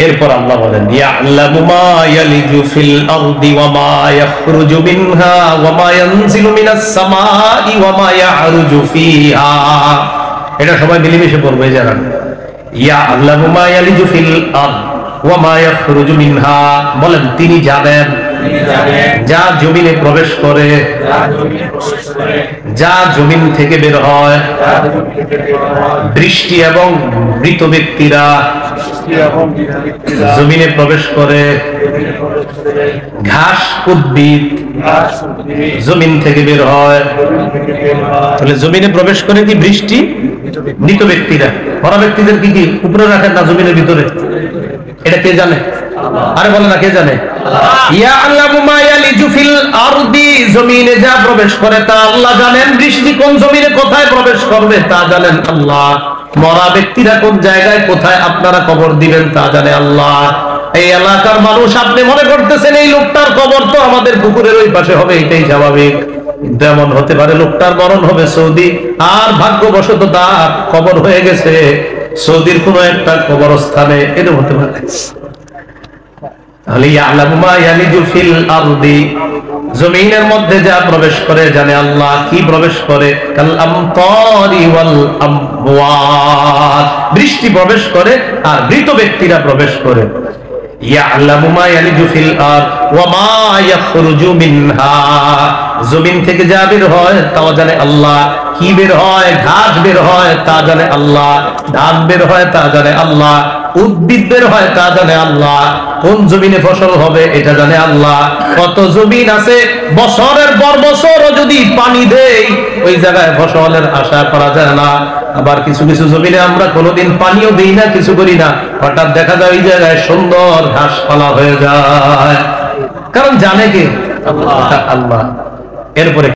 এরপর আল্লাহ বলেন ইয়ালামু মা ইয়ালিজু ফিল আরদি ওয়া মা ইয়াখরুজু মিনহা ওয়া মা ইয়ানজিলু মিনাস সামাই ওয়া মা ইয়ারুজু ফিহা। এটা সবাই মিলেমিশে পড়বে জানেন। ইয়ালামু মা ইয়ালিজু ফিল আরদ ওয়া মা ইয়াখরুজু মিনহা, বলেন তিনি জানেন যা জমিনে প্রবেশ করে, যা জমিন থেকে বের হয়, বৃষ্টি এবং মৃত ব্যক্তিরা জমিনে প্রবেশ করে, ঘাস উদ্ভিদ জমিন থেকে বের হয়। তাহলে জমিনে প্রবেশ করে কি বৃষ্টি, মৃত ব্যক্তিরা। মরা ব্যক্তিদের কি কি উপরে রাখেন না জমিনের ভিতরে? এটা কে জানে? আরে বলে না, কে জানে? ইয়ালামু মা ইয়ালিজু ফিল আরদি, জমিনে যা প্রবেশ করে তা আল্লাহ জানেন। বৃষ্টি কোন জমিনে কোথায় প্রবেশ করবে তা জানেন আল্লাহ। মরা ব্যক্তিরা কোন জায়গায় কোথায় আপনারা কবর দিবেন তা জানে আল্লাহ। এই এলাকার মানুষ আপনি মনে করতেছেন এই লোকটার কবর তো আমাদের পুকুরের ওই পাশে হবে, এটাই স্বাভাবিক। কিন্তু এমন হতে পারে লোকটার মরণ হবে সৌদি, আর ভাগ্যবশত তার কবর হয়ে গেছে সৌদির কোন একটা কবরস্থানে, এটা হতে পারে। তাহলে ইয়ালামু মা ইয়ালিজু ফিল আরদি, জমিনের মধ্যে যা প্রবেশ করে জানে আল্লাহ। কি প্রবেশ করে? কাল আমতারি ওয়াল আমওয়াত, বৃষ্টি প্রবেশ করে আর মৃত ব্যক্তিরা প্রবেশ করে। ইয়ালামু মা ইয়ালিজু ফিল আরদ ওয়া মা ইয়াখরুজু মিনহা, জমিন থেকে যা বের হয় তাও জানে আল্লাহ। কি বের হয়? ঘাস বের হয় তা জানে আল্লাহ, ধান বের হয় তা জানে আল্লাহ, উদ্ভিদ বের হয় তা জানে আল্লাহ, কোন জমিনে ফসল হবে এটা জানে আল্লাহ। কত জমিন আছে বছরের পর বছরও যদি পানি দেই ওই জায়গায় ফসলের আশা করা যায় না। আবার কিছু কিছু জমিনে আমরা কোনোদিন পানিও দিই না, কিছু করি না, হঠাৎ দেখা যায় ওই জায়গায় সুন্দর ঘাসপালা হয়ে যায়। কারণ জানে কে? আল্লাহ। এরপরে